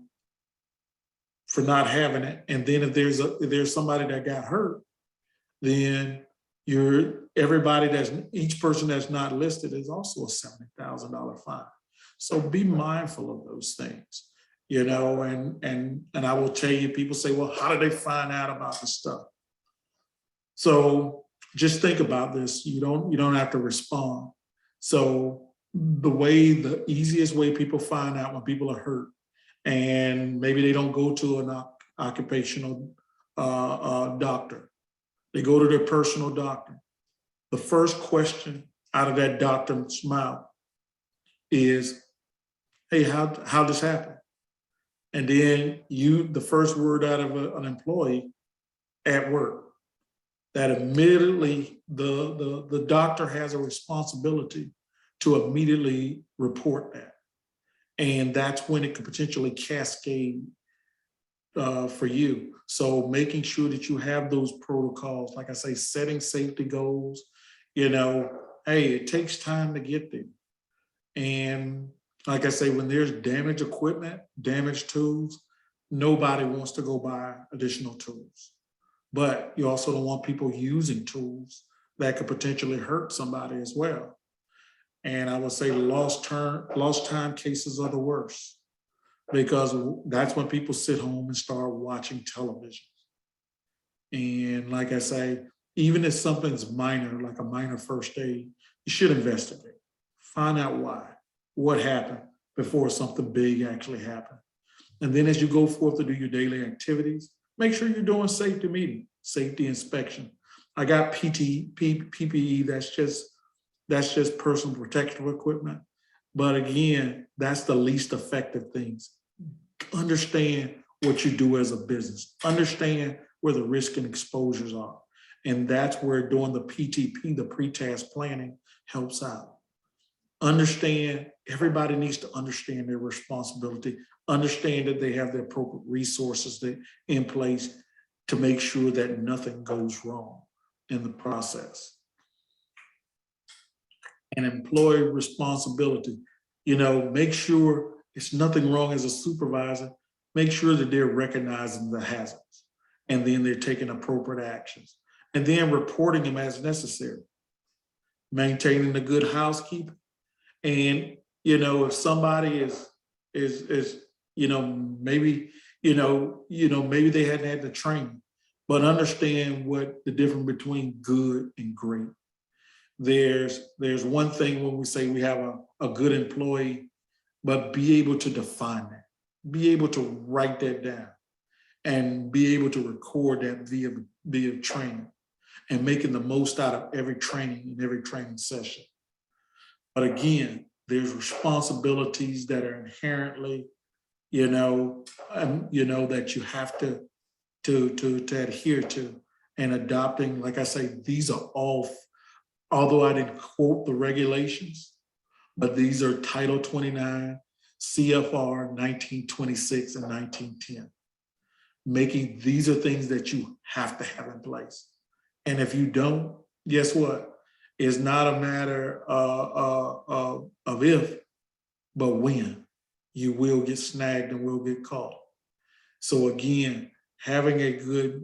for not having it. And then if there's somebody that got hurt, then each person that's not listed is also a $70,000 fine. So be mindful of those things, you know, and I will tell you, people say, well, how did they find out about this stuff? So just think about this. You don't have to respond. So the easiest way people find out when people are hurt, and maybe they don't go to an occupational doctor, they go to their personal doctor. The first question out of that doctor's mouth is, hey, how this happen? And then the first word out of an employee at work, that immediately the doctor has a responsibility to immediately report that. And that's when it could potentially cascade for you. So making sure that you have those protocols, like I say, setting safety goals, you know, hey, it takes time to get there. And like I say, when there's damaged equipment, damaged tools, nobody wants to go buy additional tools. But you also don't want people using tools that could potentially hurt somebody as well. And I would say lost time cases are the worst, because that's when people sit home and start watching television. And like I say, even if something's minor, like a minor first aid, you should investigate. Find out why, what happened before something big actually happened. And then as you go forth to do your daily activities, make sure you're doing safety meeting, safety inspection. I got PPE, that's just personal protective equipment. But again, that's the least effective things. Understand what you do as a business. Understand where the risk and exposures are. And that's where doing the PTP, the pre-task planning, helps out. Understand, everybody needs to understand their responsibility, understand that they have the appropriate resources in place to make sure that nothing goes wrong in the process. And employee responsibility, you know, make sure it's nothing wrong as a supervisor, make sure that they're recognizing the hazards, and then they're taking appropriate actions, and then reporting them as necessary. Maintaining the good housekeeping. And, you know, if somebody is, you know, maybe they hadn't had the training, but understand what the difference between good and great. There's one thing when we say we have a good employee, but be able to define that, be able to write that down, and be able to record that via training, and making the most out of every training and every training session. But again, there's responsibilities that are inherently, that you have to adhere to, and adopting. Like I say, these are all, although I didn't quote the regulations, but these are Title 29, CFR 1926 and 1910. These are things that you have to have in place. And if you don't, guess what? It's not a matter of if, but when. You will get snagged and will get caught. So again, having a good,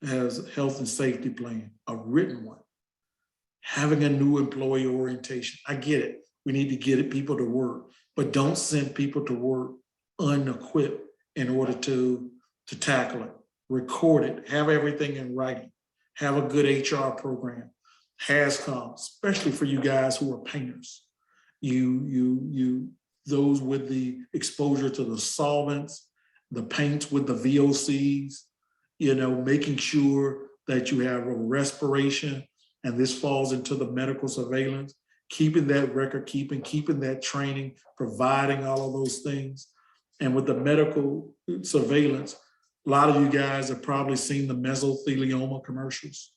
has health and safety plan, a written one, having a new employee orientation. I get it. We need to get people to work, but don't send people to work unequipped in order to tackle it. Record it, have everything in writing, have a good HR program, HASCOM, especially for you guys who are painters. those with the exposure to the solvents, the paints with the VOCs, making sure that you have a respiration, and this falls into the medical surveillance, keeping that record keeping that training, providing all of those things. And with the medical surveillance, a lot of you guys have probably seen the mesothelioma commercials.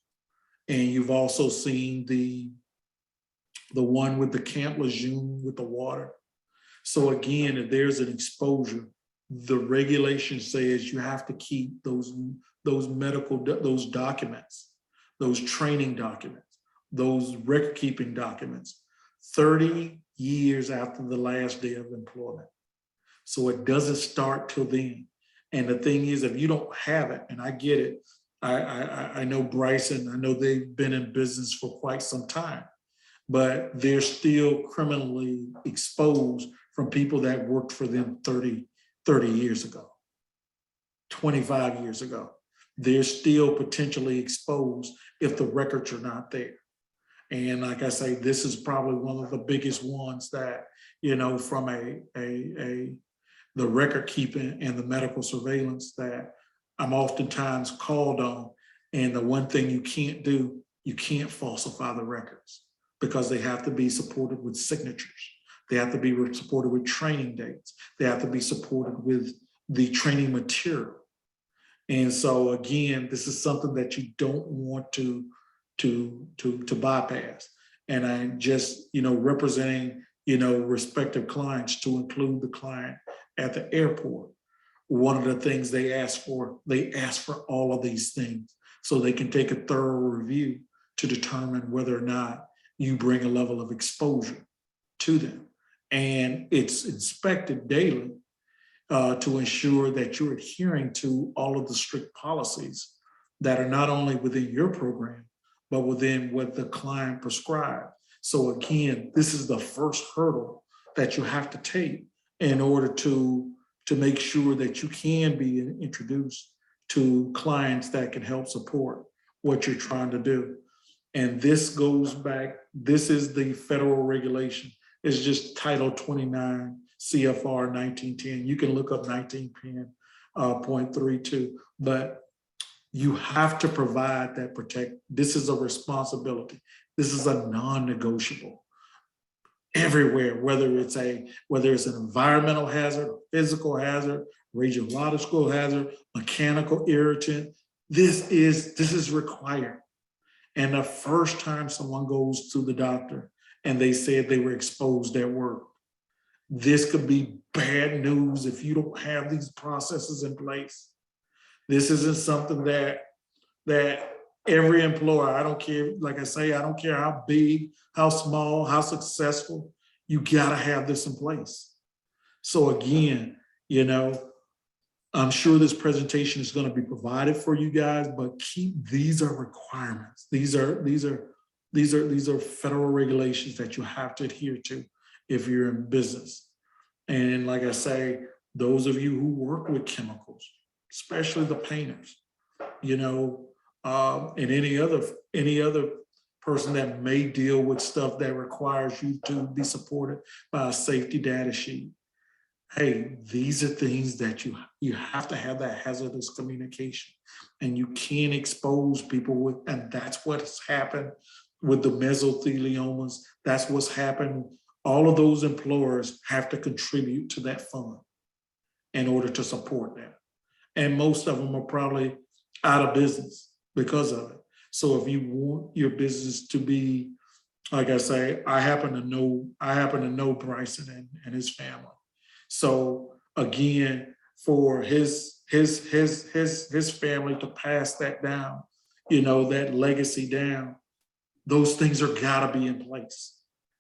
And you've also seen the one with the Camp Lejeune with the water. So again, if there's an exposure, the regulation says you have to keep those documents, those training documents, those record keeping documents, 30 years after the last day of employment. So it doesn't start till then. And the thing is, if you don't have it, and I get it, I know Bryson, I know they've been in business for quite some time, but they're still criminally exposed from people that worked for them 30 years ago, 25 years ago. They're still potentially exposed if the records are not there. And like I say, this is probably one of the biggest ones that, from the record keeping and the medical surveillance that I'm oftentimes called on. And the one thing you can't do, you can't falsify the records because they have to be supported with signatures. They have to be supported with training dates. They have to be supported with the training material. And so again, this is something that you don't want to bypass. And I just, representing, respective clients, to include the client at the airport. One of the things they ask for all of these things so they can take a thorough review to determine whether or not you bring a level of exposure to them. And it's inspected daily to ensure that you're adhering to all of the strict policies that are not only within your program, but within what the client prescribed. So again, this is the first hurdle that you have to take in order to make sure that you can be introduced to clients that can help support what you're trying to do. And this goes back, this is the federal regulation. It's just Title 29 CFR 1910. You can look up 1910.32, but you have to provide that protect. This is a responsibility. This is a non-negotiable. Everywhere, whether it's an environmental hazard, physical hazard, radiological hazard, mechanical irritant, this is required. And the first time someone goes to the doctor and they said they were exposed at work, this could be bad news if you don't have these processes in place. This isn't something that every employer, I don't care, like I say, I don't care how big, how small, how successful, you gotta have this in place. So again, I'm sure this presentation is gonna be provided for you guys, but these are requirements. These are federal regulations that you have to adhere to if you're in business. And like I say, those of you who work with chemicals, especially the painters, and any other person that may deal with stuff that requires you to be supported by a safety data sheet. Hey, these are things that you have to have that hazardous communication, and you can't expose people with, and that's what's happened with the mesotheliomas. That's what's happened. All of those employers have to contribute to that fund in order to support that. And most of them are probably out of business because of it. So if you want your business to be, like I say, I happen to know Bryson and his family. So again, for his family to pass that down, that legacy down, those things are gotta be in place.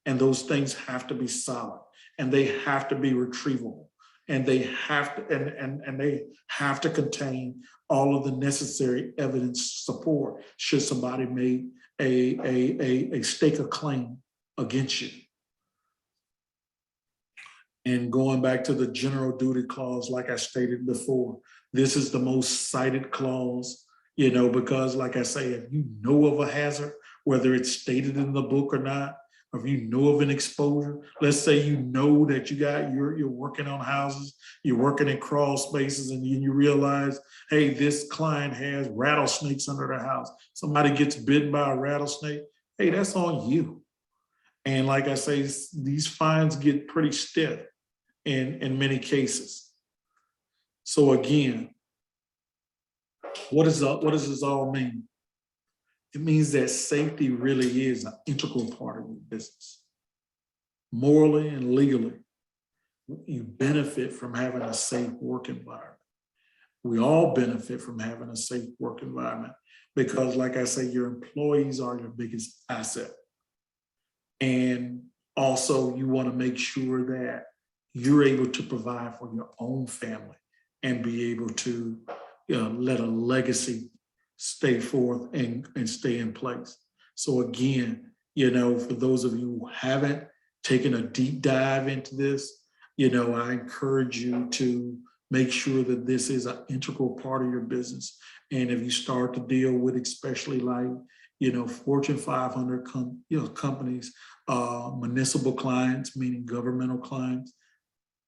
And those things have to be solid, and they have to be retrievable, and they have to and they have to contain all of the necessary evidence support should somebody make a stake a claim against you. And going back to the general duty clause, like I stated before, this is the most cited clause, because like I say, if you know of a hazard, whether it's stated in the book or not, or if you know of an exposure, let's say you know that you're working on houses, you're working in crawl spaces, and you realize, hey, this client has rattlesnakes under their house. Somebody gets bitten by a rattlesnake, hey, that's on you. And like I say, these fines get pretty stiff in many cases. So again, what does this all mean? It means that safety really is an integral part of your business. Morally and legally, you benefit from having a safe work environment. We all benefit from having a safe work environment because, like I say, your employees are your biggest asset. And also, you want to make sure that you're able to provide for your own family and be able to let a legacy stay forth and stay in place. So again, for those of you who haven't taken a deep dive into this, I encourage you to make sure that this is an integral part of your business. And if you start to deal with, especially like, Fortune 500 companies, municipal clients, meaning governmental clients,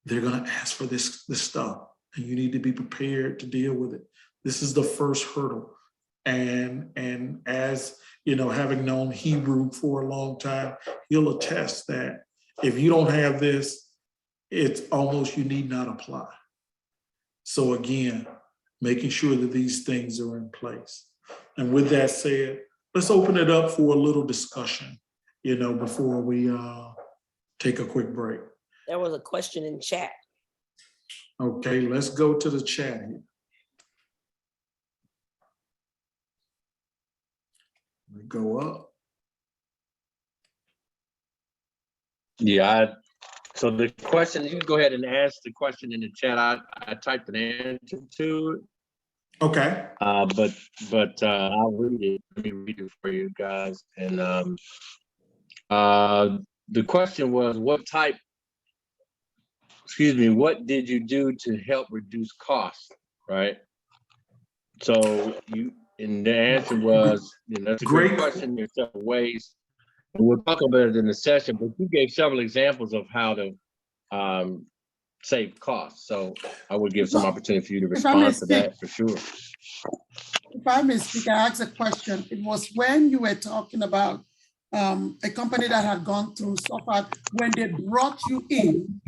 they're going to ask for this stuff, and you need to be prepared to deal with it. This is the first hurdle. And as having known Hebrew for a long time, he'll attest that if you don't have this, it's almost you need not apply. So again, making sure that these things are in place. And with that said, let's open it up for a little discussion, before we take a quick break. There was a question in chat. Okay, let's go to the chat here. We go up. Yeah, so the question, you can go ahead and ask the question in the chat. I typed an answer to it. Okay. But I'll read it. Let me read it for you guys. And the question was, what did you do to help reduce costs, right? So and the answer was, that's a great question. There's several ways. And we'll talk about it in the session, but you gave several examples of how to save costs. So I would give some opportunity for you to respond to that for sure. If I may speak, I asked a question. It was when you were talking about a company that had gone through suffered, when they brought you in,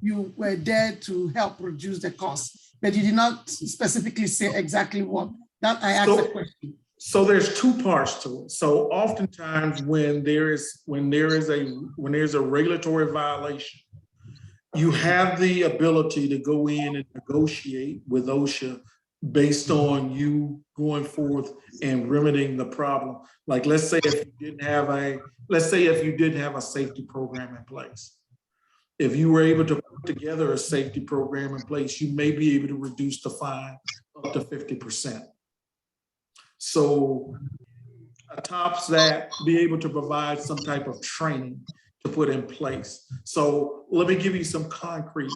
you were there to help reduce the cost, but you did not specifically say exactly what. That I asked the question. So there's two parts to it. So oftentimes when there's a regulatory violation, you have the ability to go in and negotiate with OSHA based on you going forth and remedying the problem. Like let's say if you didn't have a safety program in place. If you were able to put together a safety program in place, you may be able to reduce the fine up to 50%. So tops that, be able to provide some type of training to put in place. So let me give you some concrete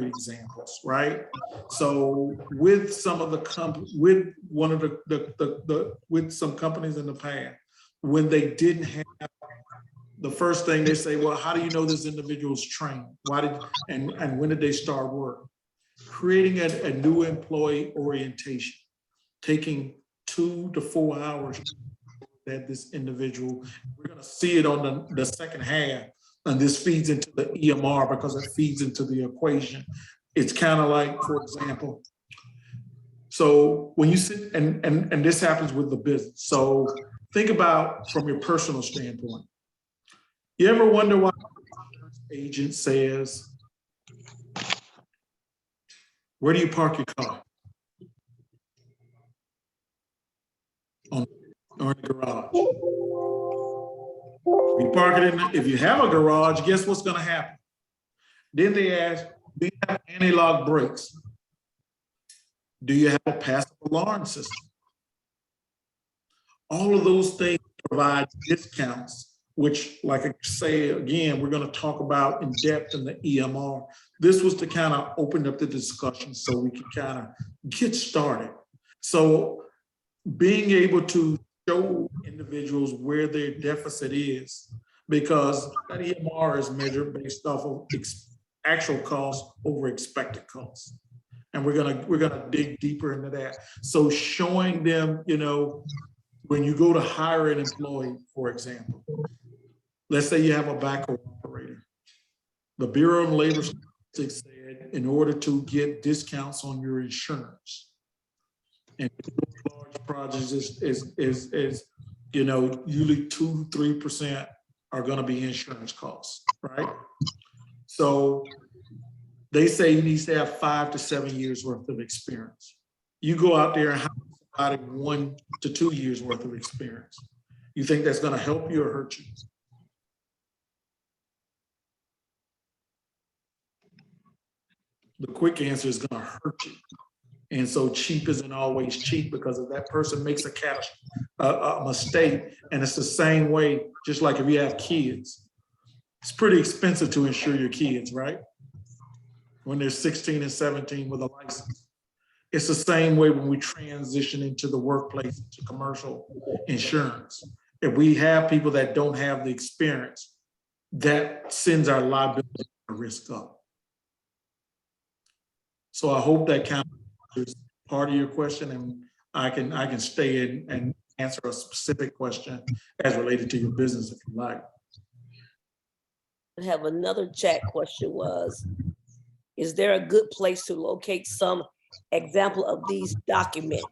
examples, right? So with some of the with some companies in the past, when they didn't have, the first thing they say, well, how do you know this individual's trained? And when did they start work? Creating a new employee orientation, taking 2 to 4 hours that this individual, we're going to see it on the second half, and this feeds into the EMR because it feeds into the equation. It's kind of like, for example, so when you sit, and this happens with the business. So think about from your personal standpoint. You ever wonder why the agent says, where do you park your car? Or in the garage. You park it in, if you have a garage, guess what's going to happen? Then they ask, do you have anti-lock brakes? Do you have a passive alarm system? All of those things provide discounts, which, like I say again, we're going to talk about in depth in the EMR. This was to kind of open up the discussion so we can kind of get started. So being able to show individuals where their deficit is because that EMR is measured based off of actual costs over expected costs. And we're gonna dig deeper into that. So showing them, you know, when you go to hire an employee, for example, let's say you have a backhoe operator. The Bureau of Labor Statistics said in order to get discounts on your insurance, and large projects is you know, usually 2-3% are going to be insurance costs, right? So they say you need to have 5 to 7 years worth of experience. You go out there and hire somebody 1 to 2 years worth of experience. You think that's going to help you or hurt you? The quick answer is going to hurt you. And so cheap isn't always cheap, because if that person makes a mistake, and it's the same way, just like if you have kids, it's pretty expensive to insure your kids, right? When they're 16 and 17 with a license. It's the same way when we transition into the workplace to commercial insurance. If we have people that don't have the experience, that sends our liability risk up. So I hope that kind of is part of your question, and I can stay in and answer a specific question as related to your business if you like. I have another chat question was, is there a good place to locate some example of these documents?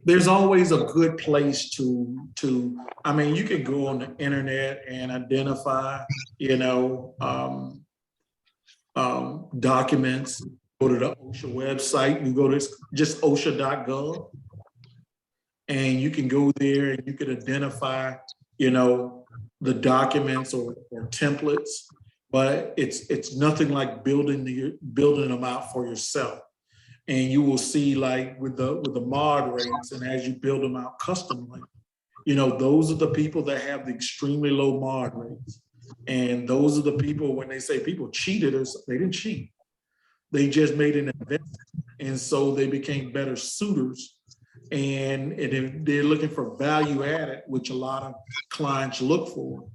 There's always a good place to, I mean, you can go on the internet and identify, you know, documents. Go to the OSHA website, you go to just osha.gov, and you can go there and you can identify, you know, the documents or templates, but it's nothing like building them out for yourself. And you will see, like with the mod rates, and as you build them out customly, you know, those are the people that have the extremely low mod rates. And those are the people, when they say people cheated, they didn't cheat. They just made an investment, and so they became better suitors. And if they're looking for value added, which a lot of clients look for,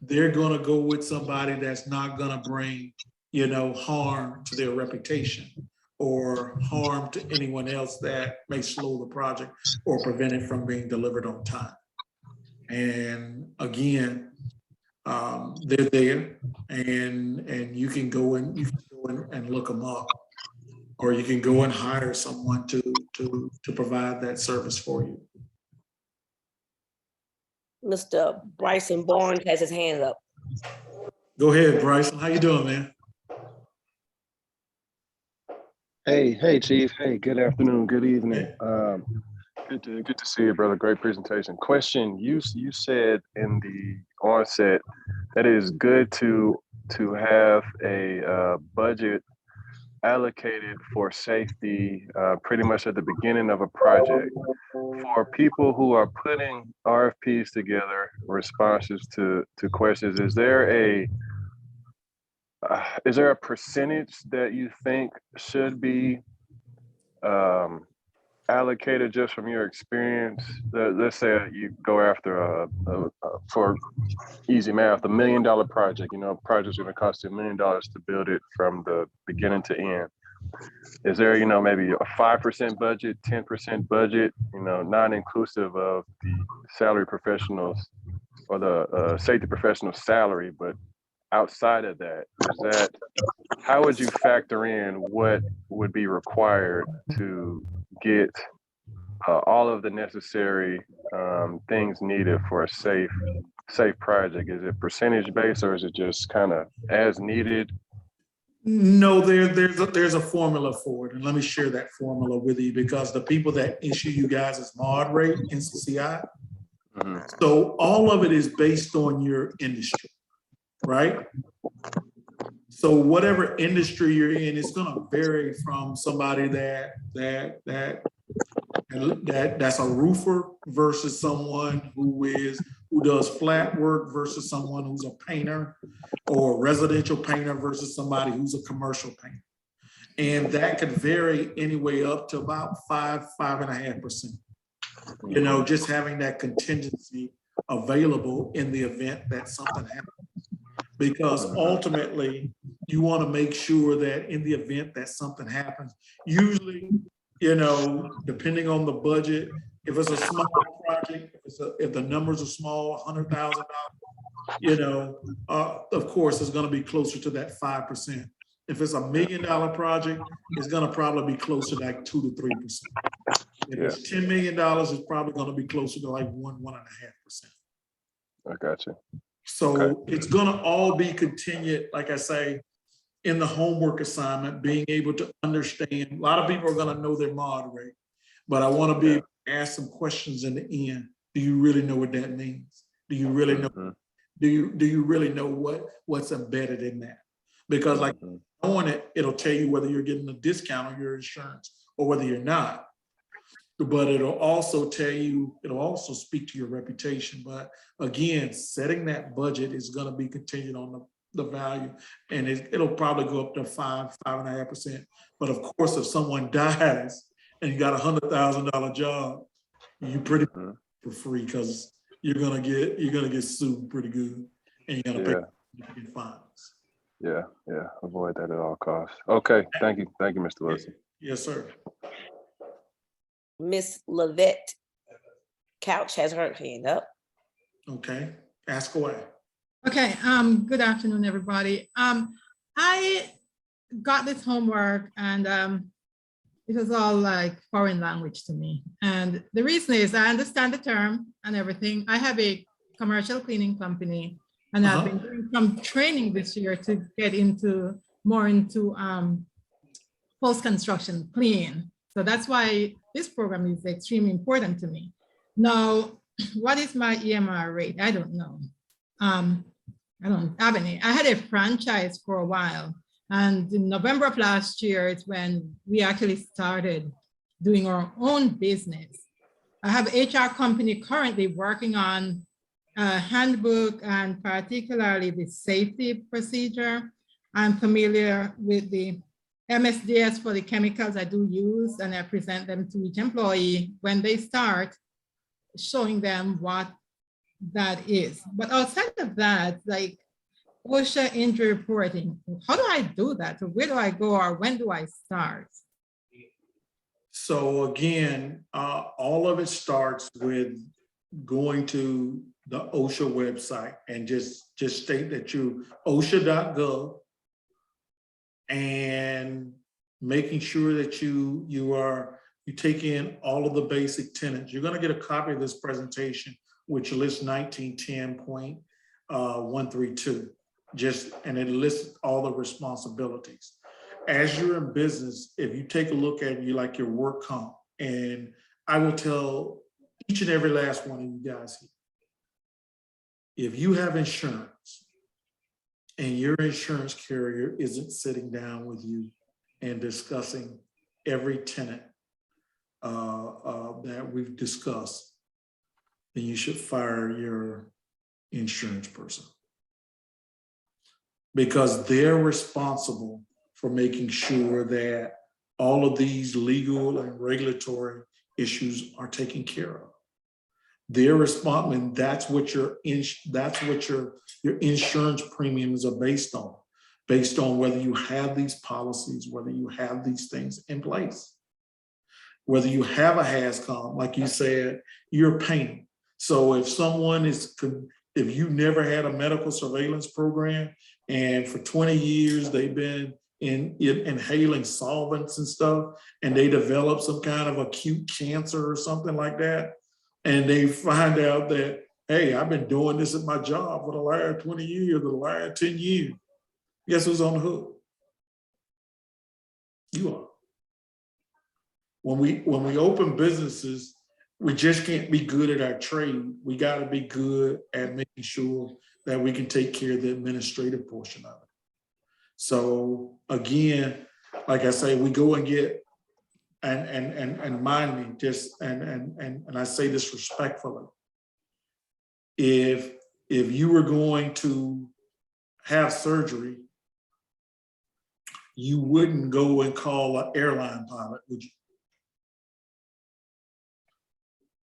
they're gonna go with somebody that's not gonna bring, you know, harm to their reputation or harm to anyone else that may slow the project or prevent it from being delivered on time. And again, they're there, and you can go and look them up, or you can go and hire someone to provide that service for you. Mr. Bryson Barnes has his hand up. Go ahead, Bryson. How you doing, man? Hey, Chief. Hey, good afternoon, good evening. Good to see you, brother. Great presentation. Question: You said in the onset that it is good to have a budget allocated for safety pretty much at the beginning of a project. For people who are putting RFPs together, responses to questions, is there a percentage that you think should be allocated just from your experience? Let's say you go after for easy math, $1 million project. You know, a project's going to cost you $1 million to build it from the beginning to end. Is there, you know, maybe a 5% budget, 10% budget, you know, not inclusive of the salary professionals or the safety professional salary, but outside of that, how would you factor in what would be required to get all of the necessary things needed for a safe project? Is it percentage based, or is it just kind of as needed? No, there's a formula for it, and let me share that formula with you, because the people that issue you guys is mod rate, NCCI. Mm-hmm. So all of it is based on your industry, right? So whatever industry you're in, it's going to vary from somebody that's a roofer versus someone who does flat work versus someone who's a painter, or a residential painter versus somebody who's a commercial painter. And that could vary anyway up to about 5.5%. You know, just having that contingency available in the event that something happens. Because ultimately, you want to make sure that in the event that something happens, usually, you know, depending on the budget, if it's a small project, if the numbers are small, $100,000, you know, of course, it's going to be closer to that 5%. If it's $1 million project, it's going to probably be closer to like 2 to 3%. If it's $10 million, it's probably going to be closer to like 1.5%. I got you. So it's going to all be contingent, like I say, in the homework assignment, being able to understand. A lot of people are going to know their mod rate, but I want to be able to ask some questions in the end. Do you really know what that means? Do you really know? Do you really know what's embedded in that? Because like on it, it'll tell you whether you're getting a discount on your insurance or whether you're not. But it'll also tell you, it'll also speak to your reputation. But again, setting that budget is going to be contingent on the value, and it'll probably go up to 5.5%. But of course, if someone dies and you got a $100,000 job, you pretty for free, because you're gonna get sued pretty good, and you're gonna pay fines. Yeah, avoid that at all costs. Okay, thank you, Mr. Wilson. Yes, sir. Miss Lavette Couch has her hand up. Okay, ask away. Okay, good afternoon, everybody. I got this homework and it was all like foreign language to me. And the reason is I understand the term and everything. I have a commercial cleaning company, and I've been doing some training this year to get more into post-construction clean. So that's why this program is extremely important to me. Now, what is my EMR rate? I don't know. I don't have any. I had a franchise for a while, and in November of last year, it's when we actually started doing our own business. I have an HR company currently working on a handbook, and particularly the safety procedure. I'm familiar with the MSDS for the chemicals I do use, and I present them to each employee when they start, showing them what that is. But outside of that, like OSHA injury reporting, how do I do that? Or where do I go, or when do I start? So again, all of it starts with going to the OSHA website and just state that you OSHA.gov, and making sure that you take in all of the basic tenets. You're going to get a copy of this presentation, which lists 1910.132, and it lists all the responsibilities. As you're in business, if you take a look at your work comp, and I will tell each and every last one of you guys here, if you have insurance and your insurance carrier isn't sitting down with you and discussing every tenet that we've discussed, then you should fire your insurance person, because they're responsible for making sure that all of these legal and regulatory issues are taken care of. They're responsible, and that's what your insurance premiums are based on whether you have these policies, whether you have these things in place, whether you have a HAZCOM, like you said, you're paying. So if you never had a medical surveillance program, and for 20 years they've been inhaling solvents and stuff, and they develop some kind of acute cancer or something like that, and they find out that, hey, I've been doing this at my job for the last 20 years, or the last 10 years. Guess who's on the hook? You are. When we open businesses, we just can't be good at our trade. We got to be good at making sure that we can take care of the administrative portion of it. So again, like I say, we go and get, and mind me, and I say this respectfully, if you were going to have surgery, you wouldn't go and call an airline pilot, would you?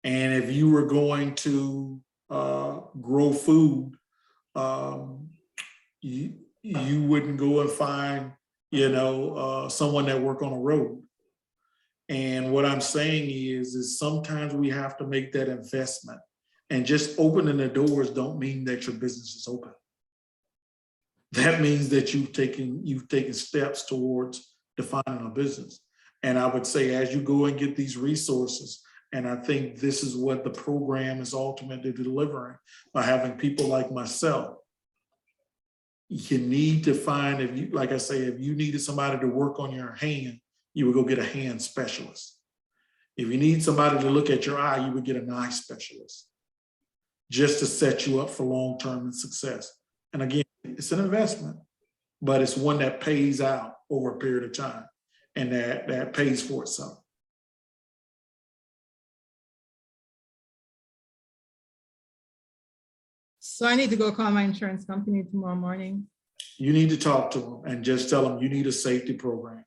And if you were going to grow food, you wouldn't go and find, someone that work on a road. And what I'm saying is sometimes we have to make that investment, and just opening the doors don't mean that your business is open. That means that you've taken steps towards defining a business. And I would say, as you go and get these resources, and I think this is what the program is ultimately delivering by having people like myself. You need to find, if you, like I say, if you needed somebody to work on your hand, you would go get a hand specialist. If you need somebody to look at your eye, you would get an eye specialist, just to set you up for long-term success. And again, it's an investment, but it's one that pays out over a period of time, and that pays for itself. So I need to go call my insurance company tomorrow morning. You need to talk to them and just tell them you need a safety program.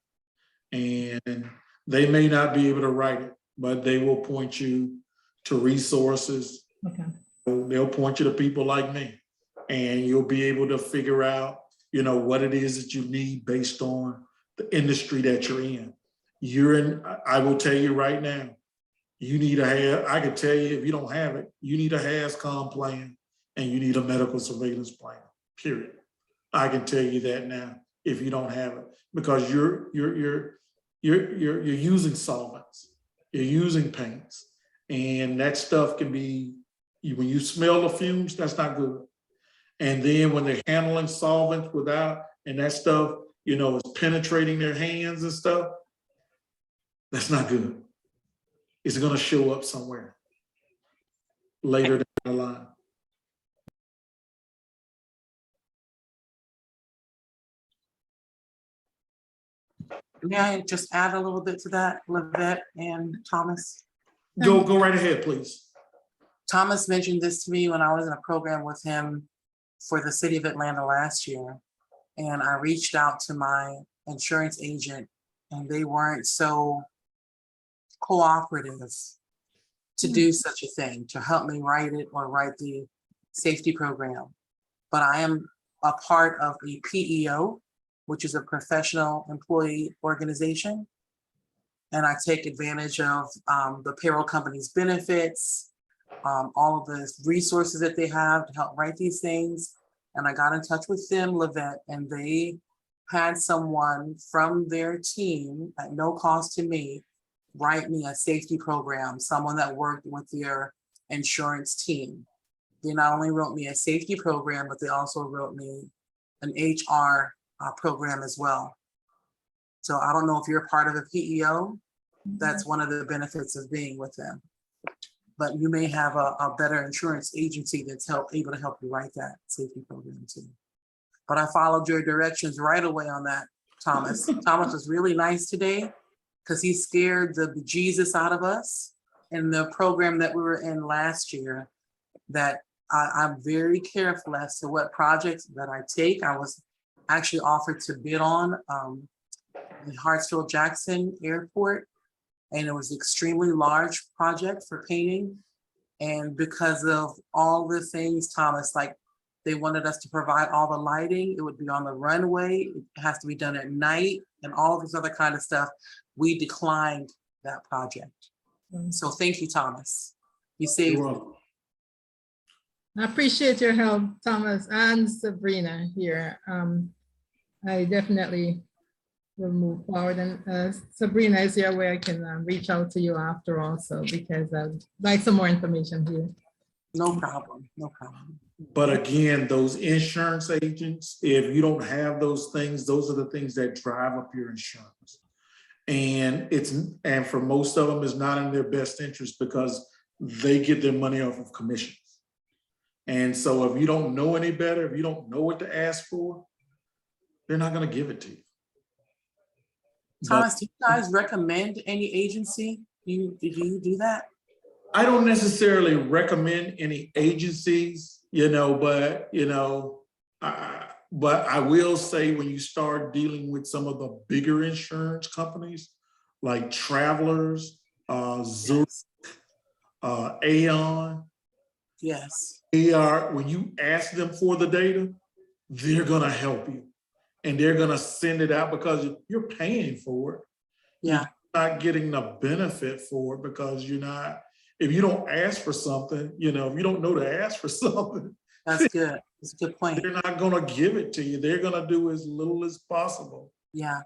And they may not be able to write it, but they will point you to resources. Okay. They'll point you to people like me, and you'll be able to figure out, what it is that you need based on the industry that you're in. I will tell you right now, I can tell you, if you don't have it, you need a HAZCOM plan, and you need a medical surveillance plan, period. I can tell you that now, if you don't have it, because you're using solvents, you're using paints, and that stuff can be, when you smell the fumes, that's not good. And then when they're handling solvents without, and that stuff, is penetrating their hands and stuff, that's not good. It's gonna show up somewhere later down the line. May I just add a little bit to that, Lavette and Thomas? Go right ahead, please. Thomas mentioned this to me when I was in a program with him for the city of Atlanta last year. And I reached out to my insurance agent, and they weren't so cooperative to do such a thing, to help me write it or write the safety program. But I am a part of a PEO, which is a professional employee organization. And I take advantage of the payroll company's benefits, all of the resources that they have to help write these things. And I got in touch with them, Lavette, and they had someone from their team at no cost to me write me a safety program, someone that worked with their insurance team. They not only wrote me a safety program, but they also wrote me an HR program as well. So I don't know if you're part of the PEO, that's one of the benefits of being with them. But you may have a better insurance agency that's able to help you write that safety program too. But I followed your directions right away on that, Thomas. Thomas was really nice today because he scared the bejesus out of us in the program that we were in last year, that I'm very careful as to what projects that I take. I was actually offered to bid on the Hartsfield-Jackson Airport, and it was an extremely large project for painting. And because of all the things, Thomas, like they wanted us to provide all the lighting, it would be on the runway, it has to be done at night, and all of this other kind of stuff, we declined that project. So thank you, Thomas. You saved me. I appreciate your help, Thomas and Sabrina here. I definitely will move forward. And Sabrina, is there a way I can reach out to you after also, because I'd like some more information here. No problem, no problem. But again, those insurance agents, if you don't have those things, those are the things that drive up your insurance. And for most of them, it's not in their best interest because they get their money off of commissions. And so if you don't know any better, if you don't know what to ask for, they're not going to give it to you. Thomas, do you guys recommend any agency? Did you do that? I don't necessarily recommend any agencies, but I will say when you start dealing with some of the bigger insurance companies like Travelers, Zurich, Aon, Yes. They are, when you ask them for the data, they're gonna help you. And they're gonna send it out because you're paying for it. Yeah. You're not getting the benefit for it because you're not, if you don't ask for something, you know, if you don't know to ask for something, That's good. That's a good point. they're not gonna give it to you. They're gonna do as little as possible. Yeah.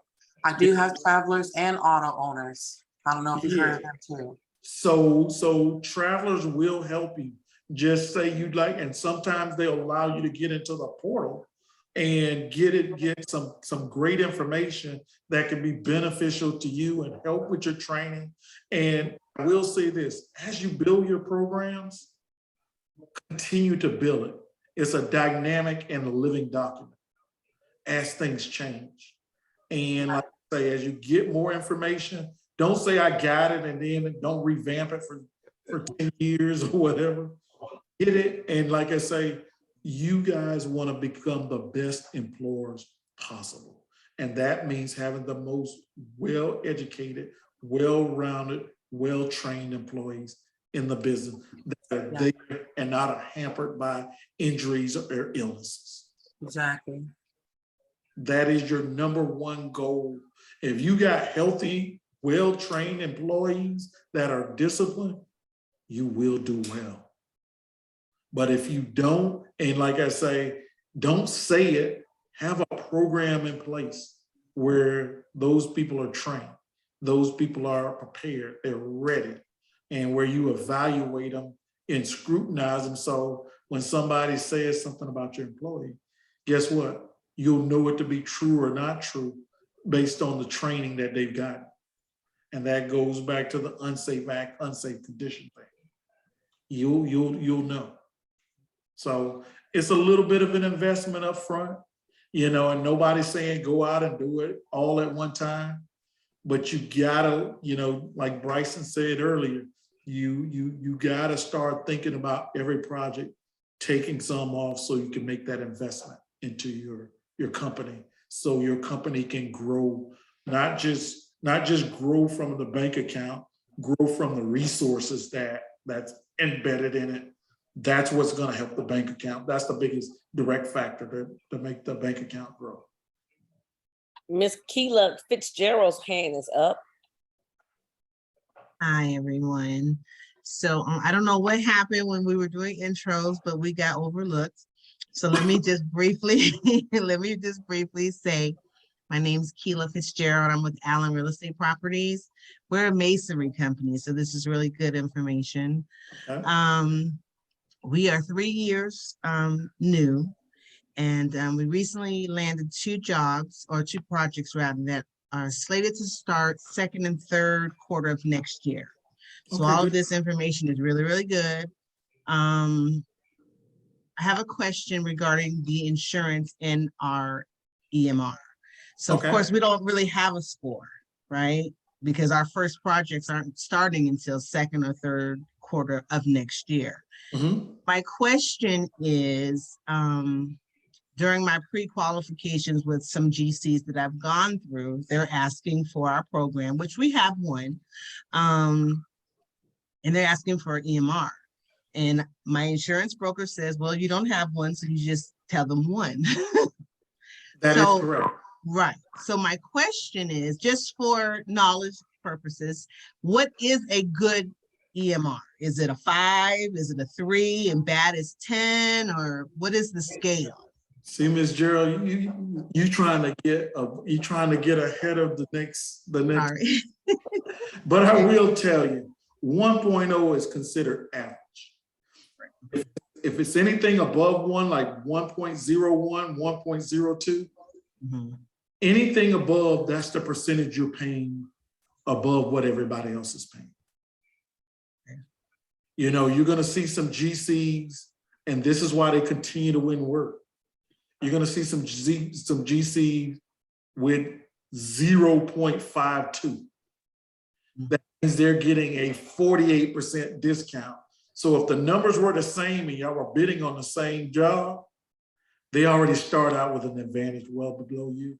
I do have travelers and auto owners. I don't know if you've heard of that too. So travelers will help you. Just say you'd like, and sometimes they'll allow you to get into the portal and get some great information that can be beneficial to you and help with your training. And I will say this, as you build your programs, continue to build it. It's a dynamic and a living document as things change. And like I say, as you get more information, don't say I got it and then don't revamp it for 10 years or whatever. Get it. And like I say, you guys want to become the best employers possible. And that means having the most well-educated, well-rounded, well-trained employees in the business that are there and not are hampered by injuries or illnesses. Exactly. That is your number one goal. If you got healthy, well-trained employees that are disciplined, you will do well. But if you don't, and like I say, don't say it, have a program in place where those people are trained, those people are prepared, they're ready, and where you evaluate them and scrutinize them. So when somebody says something about your employee, guess what? You'll know it to be true or not true based on the training that they've got. And that goes back to the unsafe act, unsafe condition thing. You'll know. So it's a little bit of an investment up front, you know, and nobody's saying go out and do it all at one time, but you gotta, you know, like Bryson said earlier, you gotta start thinking about every project, taking some off so you can make that investment into your company, so your company can grow, not just grow from the bank account, grow from the resources that's embedded in it. That's what's going to help the bank account. That's the biggest direct factor to make the bank account grow. Miss Keela Fitzgerald's hand is up. Hi, everyone. So I don't know what happened when we were doing intros, but we got overlooked. So let me just briefly, say, my name's Keela Fitzgerald. I'm with Allen Real Estate Properties. We're a masonry company, so this is really good information. Okay. We are 3 years new, and we recently landed 2 projects rather, that are slated to start second and third quarter of next year. So all of this information is really, really good. I have a question regarding the insurance in our EMR. So of course, we don't really have a score, right? Because our first projects aren't starting until second or third quarter of next year. My question is, during my pre-qualifications with some GCs that I've gone through, they're asking for our program, which we have one, and they're asking for an EMR. And my insurance broker says, well, you don't have one, so you just tell them one. That is correct. Right. So my question is, just for knowledge purposes, what is a good EMR? Is it a 5? Is it a 3? And bad is 10? Or what is the scale? See, Ms. Gerald, you trying to get ahead of the next. Sorry. But I will tell you, 1.0 is considered average. If it's anything above 1, like 1.01, 1.02, anything above, that's the percentage you're paying above what everybody else is paying. You know, you're going to see some GCs, and this is why they continue to win work. You're going to see some GCs with 0.52. That means they're getting a 48% discount. So if the numbers were the same and y'all were bidding on the same job, they already start out with an advantage well below you,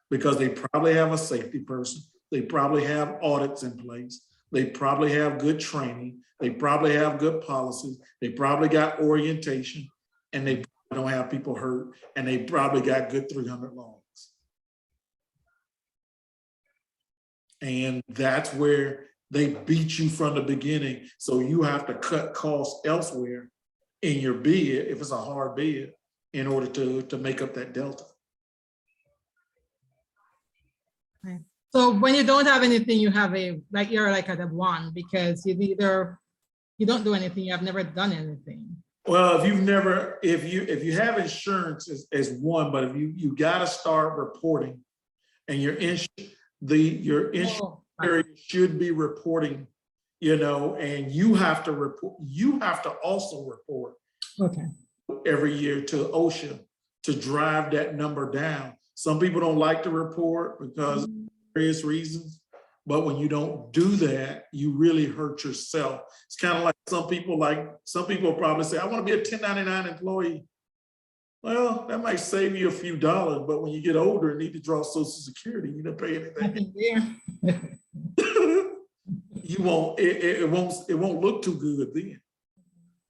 because they probably have a safety person. They probably have audits in place. They probably have good training. They probably have good policies. They probably got orientation, and they don't have people hurt, and they probably got good 300 logs. And that's where they beat you from the beginning. So you have to cut costs elsewhere in your bid, if it's a hard bid, in order to make up that delta. So when you don't have anything, you have you're like at a 1 because you don't do anything, you have never done anything. Well, if you have insurance as 1, but if you got to start reporting, and your insurance area should be reporting, and you have to report. You have to also report. Okay. Every year to OSHA to drive that number down. Some people don't like to report because of various reasons, but when you don't do that, you really hurt yourself. It's kind of like some people probably say, I want to be a 1099 employee. Well, that might save you a few dollars, but when you get older and need to draw Social Security, you don't pay anything. You won't. It won't look too good then.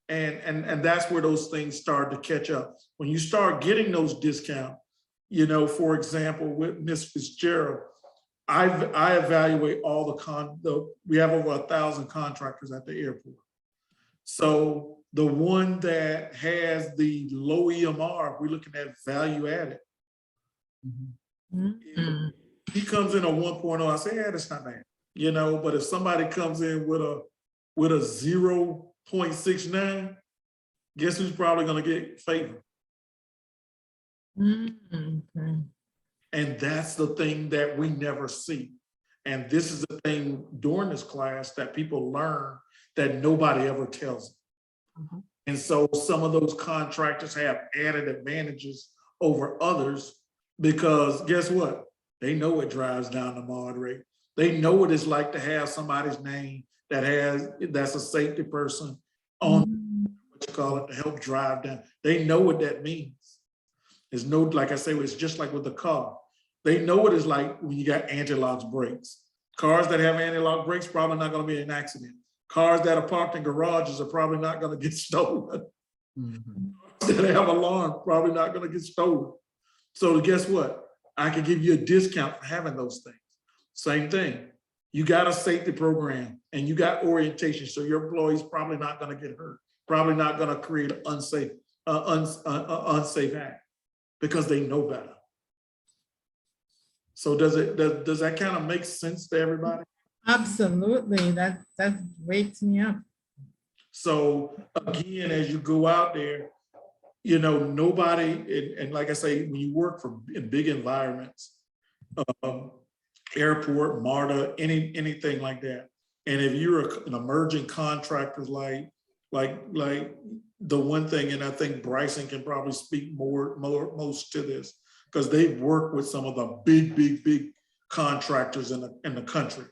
And that's where those things start to catch up. When you start getting those discounts, for example, with Ms. Fitzgerald, I evaluate all we have over 1,000 contractors at the airport. So the one that has the low EMR, we're looking at value added. If he comes in a 1.0, I say, yeah, that's not bad. But if somebody comes in with a 0.69, guess who's probably going to get favored? Okay. And that's the thing that we never see. And this is the thing during this class that people learn that nobody ever tells them. And so some of those contractors have added advantages over others because guess what? They know it drives down the mod rate. They know what it's like to have somebody's name that's a safety person on what you call it to help drive down. They know what that means. There's no, like I say, it's just like with the car. They know what it's like when you got anti-lock brakes. Cars that have anti-lock brakes probably not going to be in an accident. Cars that are parked in garages are probably not going to get stolen. That have alarms probably not going to get stolen. So guess what? I can give you a discount for having those things. Same thing. You got a safety program and you got orientation, so your employees probably not going to get hurt. Probably not going to create an unsafe act because they know better. So does that kind of make sense to everybody? Absolutely. That wakes me up. So again, as you go out there, nobody, and like I say, when you work in big environments, airport, MARTA, anything like that, and if you're an emerging contractor like the one thing, and I think Bryson can probably speak most to this, because they've worked with some of the big contractors in the country.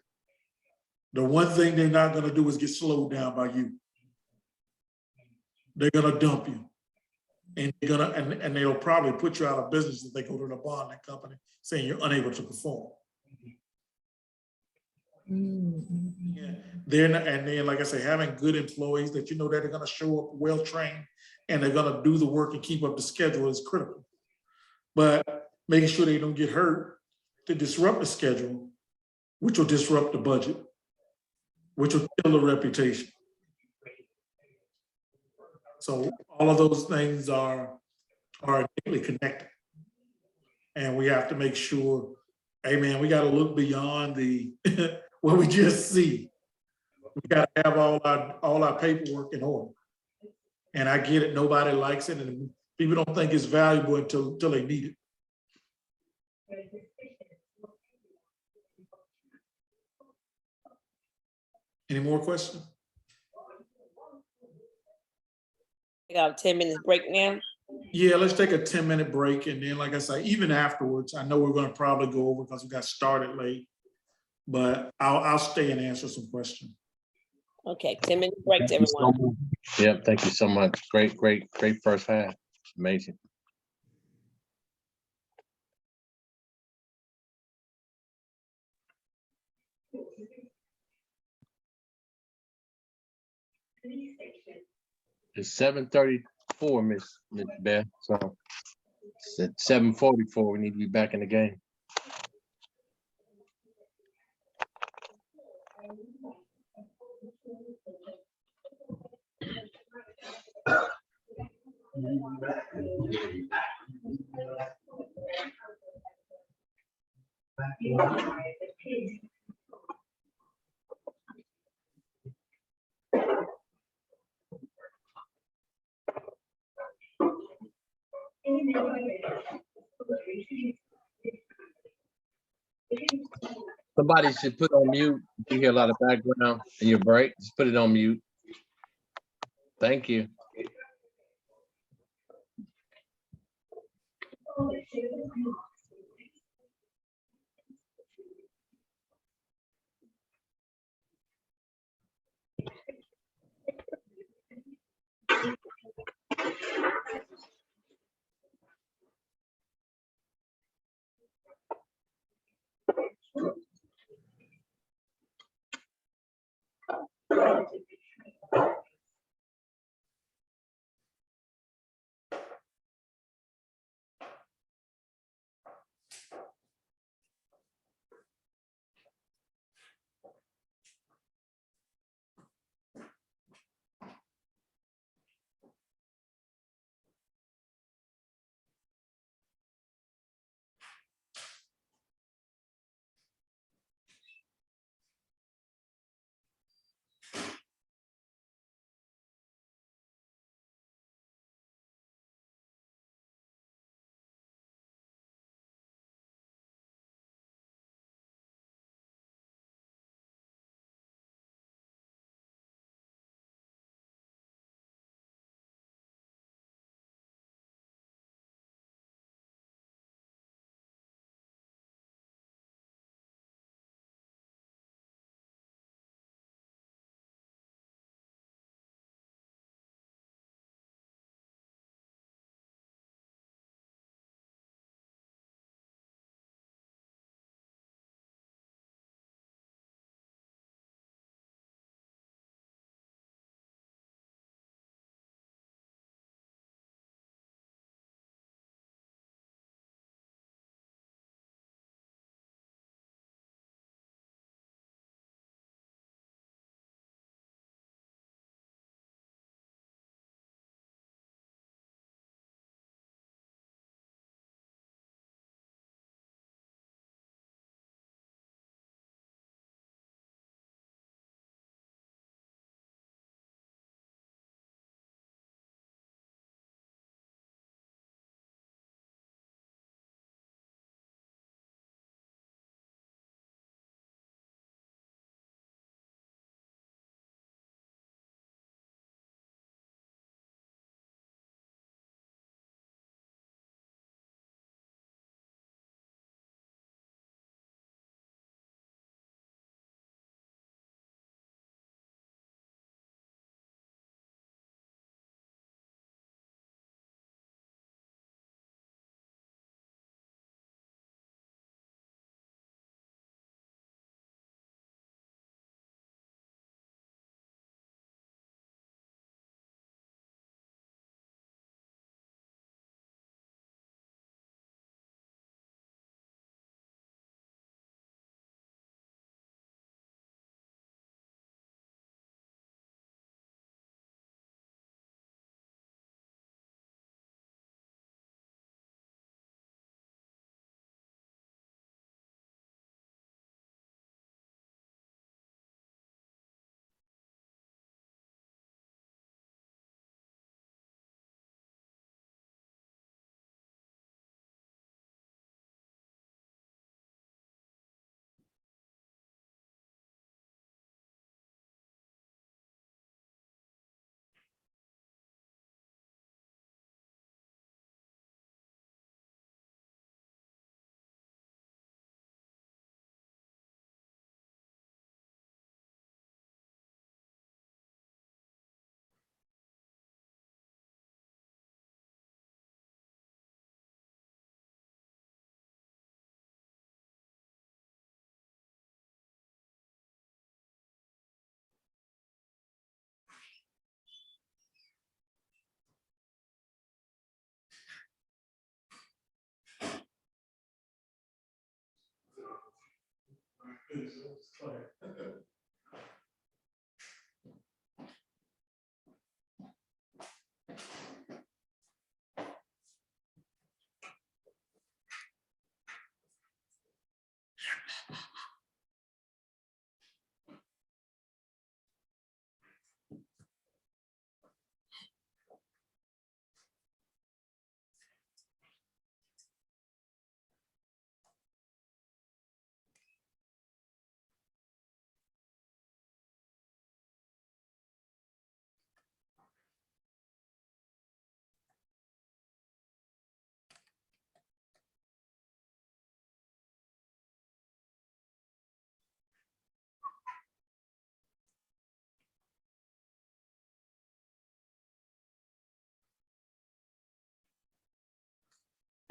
The one thing they're not going to do is get slowed down by you. They're going to dump you, and they'll probably put you out of business if they go to the bonding company saying you're unable to perform. Yeah, and then, like I say, having good employees that that are going to show up well trained and they're going to do the work and keep up the schedule is critical. But making sure they don't get hurt to disrupt the schedule, which will disrupt the budget, which will kill the reputation. So all of those things are deeply connected. And we have to make sure, hey man, we got to look beyond what we just see. We got to have all our paperwork in order. And I get it, nobody likes it, and people don't think it's valuable until they need it. Any more questions? We got a 10-minute break now. Yeah, let's take a 10-minute break. And then, like I say, even afterwards, I know we're going to probably go over because we got started late, but I'll stay and answer some questions. Okay, 10-minute break, everyone. Yeah, thank you so much. Great first half. Amazing. It's 7:34, Miss Beth. So it's at 7:44. We need to be back in the game. Somebody should put on mute. You hear a lot of background in your break. Just put it on mute. Thank you.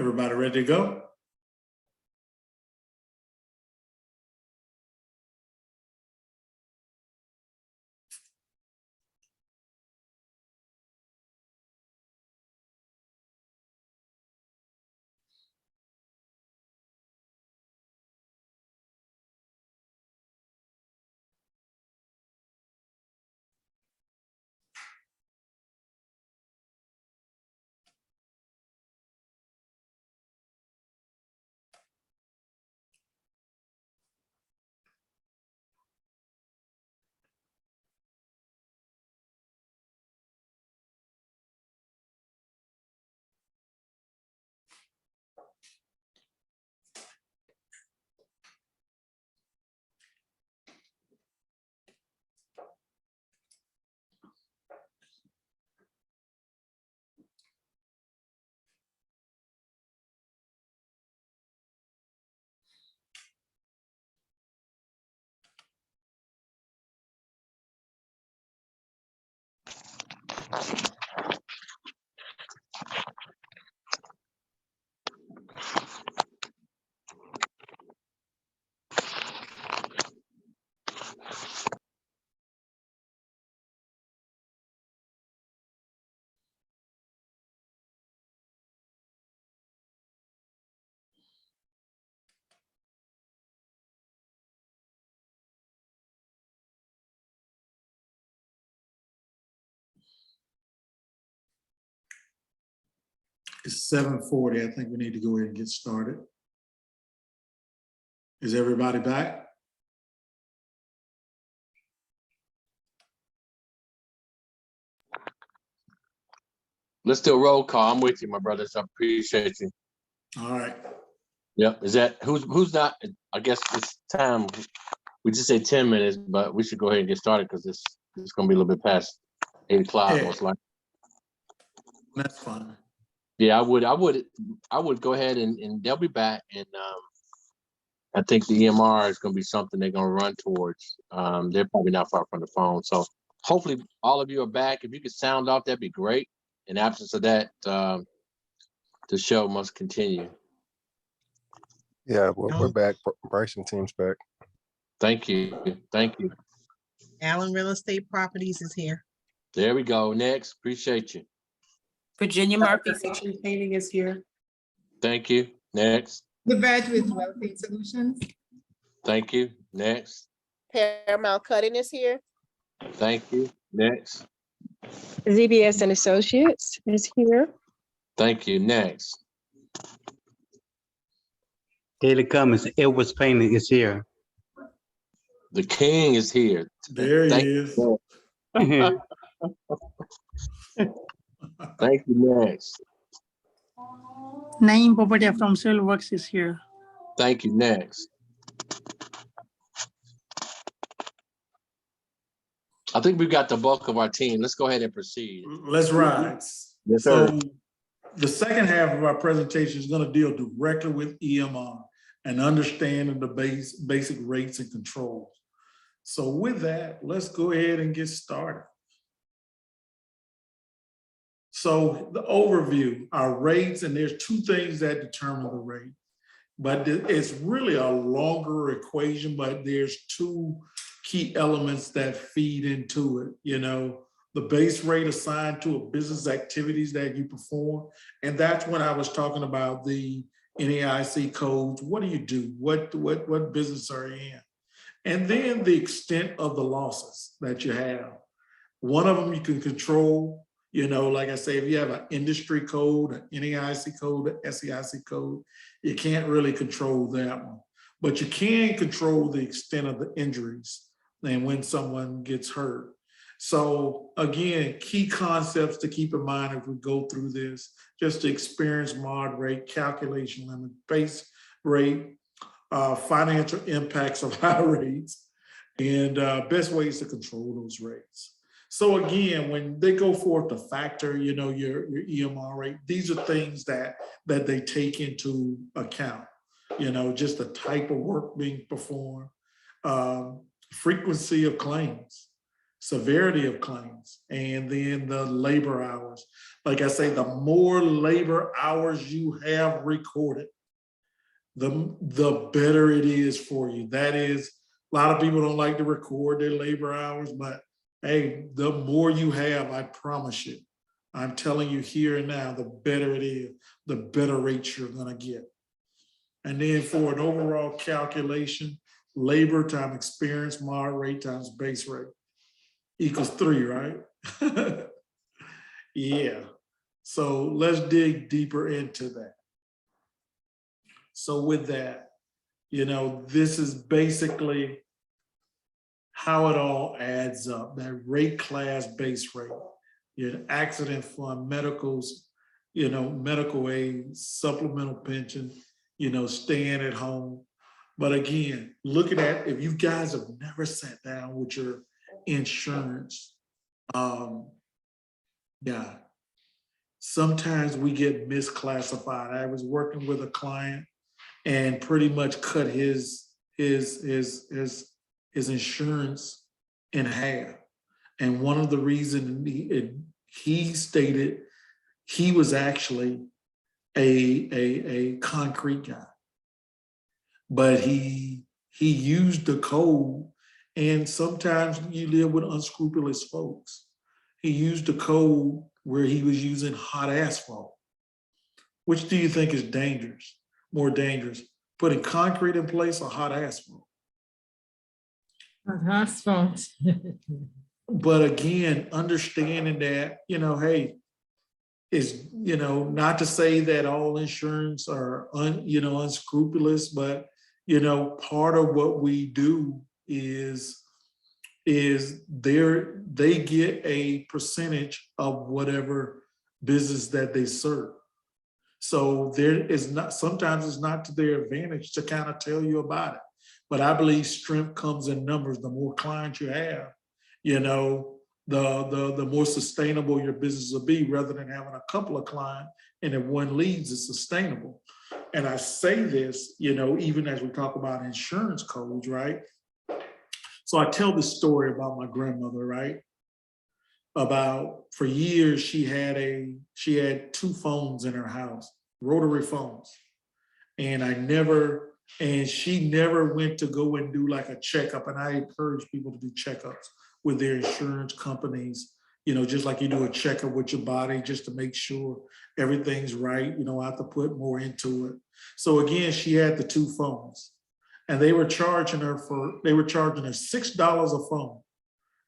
Everybody ready to go? It's 7:40. I think we need to go ahead and get started. Is everybody back? Let's do a roll call. I'm with you, my brothers. I appreciate you. All right. Yep. Is that who's not? I guess it's time. We just say 10 minutes, but we should go ahead and get started because it's going to be a little bit past 8 o'clock Yeah. most likely. That's fine. Yeah, I would go ahead and they'll be back. And I think the EMR is going to be something they're going to run towards. They're probably not far from the phone. So hopefully all of you are back. If you could sound off, that'd be great. In absence of that, the show must continue. Yeah, we're back. Bryson team's back. Thank you. Thank you. Allen Real Estate Properties is here. There we go. Next. Appreciate you. Virginia Murphy. Perfection Painting is here. Thank you. Next. The Badge with Wealthy Solutions. Thank you. Next. Paramount Cutting is here. Thank you. Next. ZBS and Associates is here. Thank you. Next. Daily Cummings, Edwards Painting is here. The King is here. There he is. Thank you. Next. Naeem Popatia from Civil Works is here. Thank you. Next. I think we've got the bulk of our team. Let's go ahead and proceed. Let's ride. Yes, So sir. the second half of our presentation is going to deal directly with EMR and understanding the basic rates and controls. So with that, let's go ahead and get started. So the overview, our rates, and there's two things that determine the rate, but it's really a longer equation, but there's two key elements that feed into it. You know, the base rate assigned to a business activities that you perform. And that's when I was talking about the NAIC codes. What do you do? What business are you in? And then the extent of the losses that you have. One of them you can control, you know, like I say, if you have an industry code, an NAIC code, an SEIC code, you can't really control that one. But you can control the extent of the injuries and when someone gets hurt. So again, key concepts to keep in mind if we go through this, just the experience mod rate, calculation limit, base rate, financial impacts of high rates, and best ways to control those rates. So again, when they go forth to factor, you know, your EMR rate, these are things that they take into account. You know, just the type of work being performed, frequency of claims, severity of claims, and then the labor hours. Like I say, the more labor hours you have recorded, the better it is for you. That is, a lot of people don't like to record their labor hours, but hey, the more you have, I promise you, I'm telling you here and now, the better it is, the better rates you're gonna get. And then for an overall calculation, labor times experience mod rate times base rate equals 3, right? Yeah. So let's dig deeper into that. So with that, you know, this is basically how it all adds up, that rate class base rate, your accident fund, medicals, you know, medical aid, supplemental pension, you know, staying at home. But again, looking at, if you guys have never sat down with your insurance, yeah, sometimes we get misclassified. I was working with a client and pretty much cut his insurance in half. And one of the reasons he stated he was actually a concrete guy, but he used the code, and sometimes you live with unscrupulous folks. He used the code where he was using hot asphalt. Which do you think is dangerous? More dangerous, putting concrete in place or hot asphalt? Asphalt. But again, understanding that, you know, hey, is, you know, not to say that all insurance are unscrupulous, but, you know, part of what we do is they get a percentage of whatever business that they serve. So there is not, sometimes it's not to their advantage to kind of tell you about it. But I believe strength comes in numbers. The more clients you have, you know, the more sustainable your business will be, rather than having a couple of clients and if one leaves, it's sustainable. And I say this, you know, even as we talk about insurance codes, right? So I tell this story about my grandmother, right? About, for years, she had 2 phones in her house, rotary phones. And she never went to go and do like a checkup. And I encourage people to do checkups with their insurance companies, you know, just like you do a checkup with your body, just to make sure everything's right. You know, I have to put more into it. So again, she had the 2 phones, and they were charging her $6 a phone.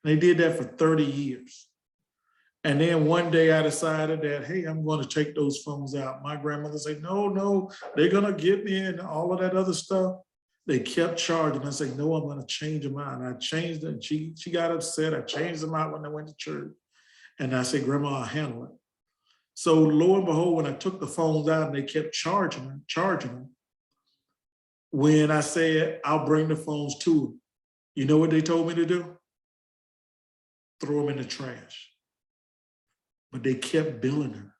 They did that for 30 years. And then one day I decided that, hey, I'm going to take those phones out. My grandmother said, no, they're going to get me and all of that other stuff. They kept charging. I said, no, I'm going to change them out. And I changed them. She got upset. I changed them out when I went to church. And I said, Grandma, I'll handle it. So lo and behold, when I took the phones out and they kept charging them, when I said, I'll bring the phones to them, you know what they told me to do? Throw them in the trash. But they kept billing her.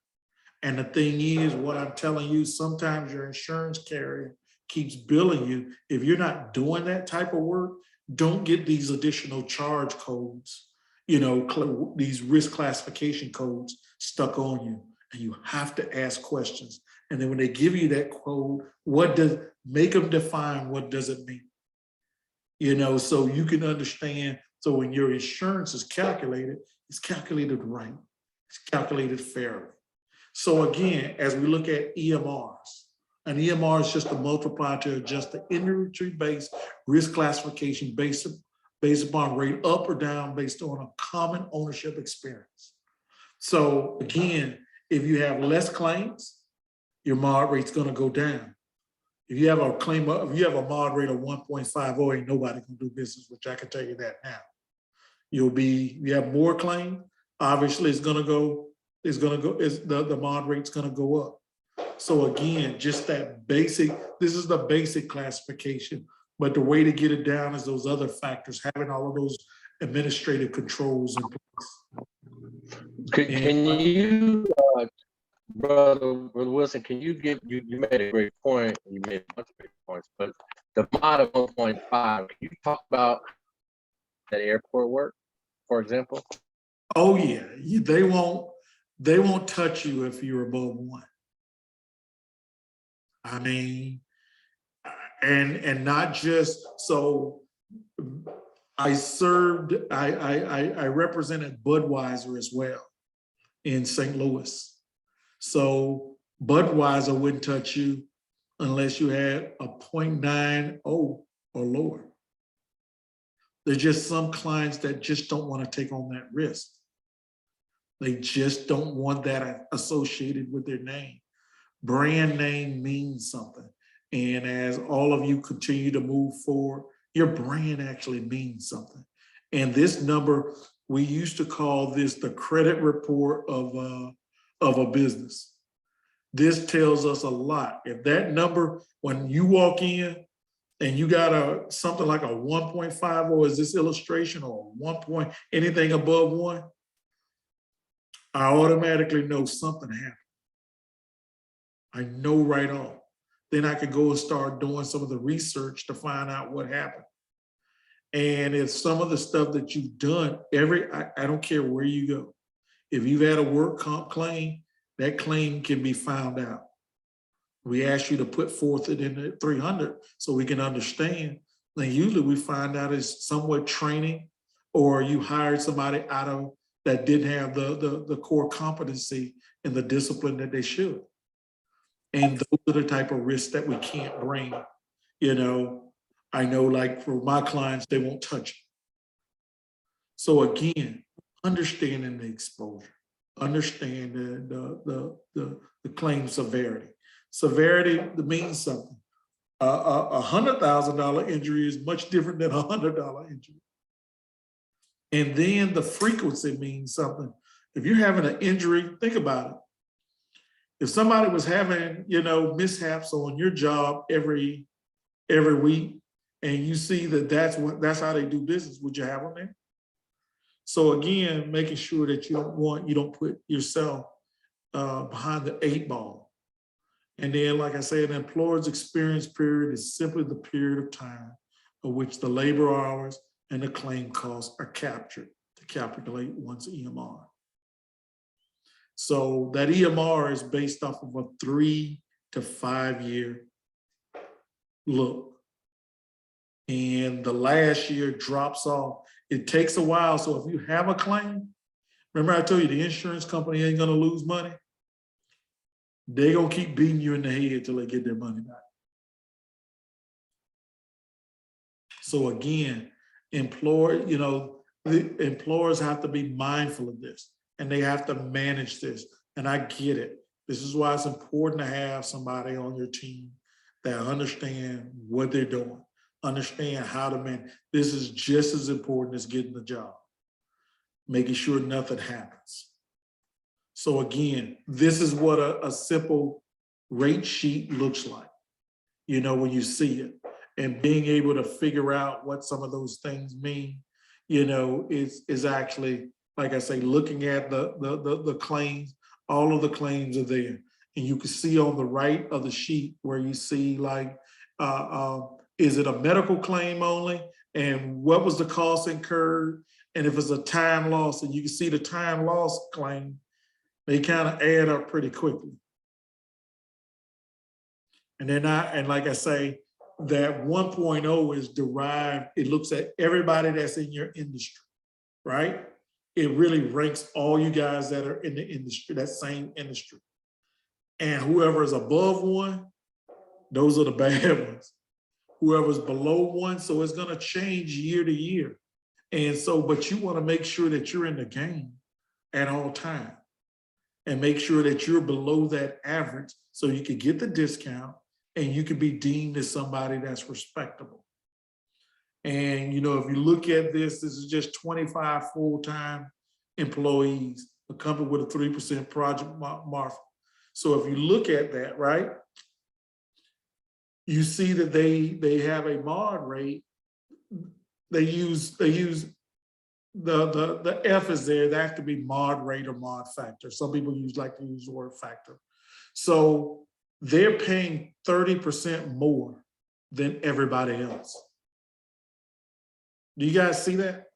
And the thing is, what I'm telling you, sometimes your insurance carrier keeps billing you. If you're not doing that type of work, don't get these additional charge codes, you know, these risk classification codes stuck on you. And you have to ask questions. And then when they give you that code, make them define what does it mean? You know, so you can understand. So when your insurance is calculated, it's calculated right. It's calculated fairly. So again, as we look at EMRs, An EMR is just a multiplier to adjust the industry-based risk classification based upon rate up or down based on a common ownership experience. So again, if you have less claims, your mod rate's gonna go down. If you have a if you have a mod rate of 1.50, ain't nobody gonna do business, which I can tell you that now. You have more claims, obviously the mod rate's gonna go up. So again, just that basic, this is the basic classification, but the way to get it down is those other factors, having all of those administrative controls in place. Can you, Brother Wilson, can you you made a great point, you made a bunch of great points, but the mod of 1.5, can you talk about that airport work, for example? Oh yeah, they won't touch you if you're above 1. I mean, and not just, so I represented Budweiser as well in St. Louis. So Budweiser wouldn't touch you unless you had a 0.90 or lower. There's just some clients that just don't want to take on that risk. They just don't want that associated with their name. Brand name means something. And as all of you continue to move forward, your brand actually means something. And this number, we used to call this the credit report of a business. This tells us a lot. If that number, when you walk in and you got something like a 1.5, or is this illustration, or 1 point, anything above 1, I automatically know something happened. I know right off. Then I could go and start doing some of the research to find out what happened. And if some of the stuff that you've done, I don't care where you go. If you've had a work comp claim, that claim can be found out. We ask you to put forth it in the 300 so we can understand. Then usually we find out it's somewhat training, or you hired somebody that didn't have the core competency and the discipline that they should. And those are the type of risks that we can't bring. You know, I know, like for my clients, they won't touch it. So again, understanding the exposure, understand the claim severity. Severity means something. A $100,000 injury is much different than a $100 injury. And then the frequency means something. If you're having an injury, think about it. If somebody was having, mishaps on your job every week, and you see that's how they do business, would you have them there? So again, making sure that you don't put yourself behind the 8 ball. And then, like I said, an employer's experience period is simply the period of time of which the labor hours and the claim costs are captured to calculate one's EMR. So that EMR is based off of a 3 to 5 year look. And the last year drops off. It takes a while. So if you have a claim, remember I told you the insurance company ain't gonna lose money. They're gonna keep beating you in the head till they get their money back. So again, the employers have to be mindful of this, and they have to manage this. And I get it. This is why it's important to have somebody on your team that understand what they're doing, understand how to manage. This is just as important as getting the job, making sure nothing happens. So again, this is what a simple rate sheet looks like, when you see it, and being able to figure out what some of those things mean, is actually, like I say, looking at the claims. All of the claims are there, and you can see on the right of the sheet where you see like, is it a medical claim only? And what was the cost incurred? And if it's a time loss, and you can see the time loss claim, they kind of add up pretty quickly. And and like I say, that 1.0 is derived, it looks at everybody that's in your industry, right? It really ranks all you guys that are in the industry, that same industry. And whoever is above 1, Those are the bad ones. Whoever's below 1, so it's gonna change year to year. And so, but you wanna make sure that you're in the game at all times and make sure that you're below that average so you can get the discount and you can be deemed as somebody that's respectable. And if you look at this is just 25 full-time employees, a company with a 3% project margin. So if you look at that, right, you see that they have a mod rate. They use the F is there. That has to be mod rate or mod factor. Some people like to use the word factor. So they're paying 30% more than everybody else. Do you guys see that?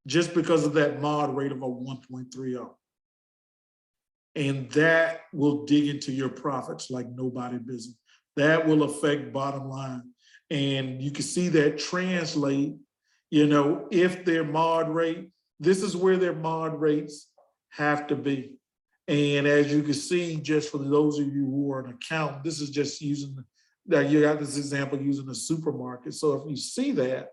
Just because of that mod rate of a 1.30. And that will dig into your profits like nobody business. That will affect bottom line. And you can see that translate, if their mod rate, this is where their mod rates have to be. And as you can see, just for those of you who are an accountant, this is just using, that you got this example using a supermarket. So if you see that,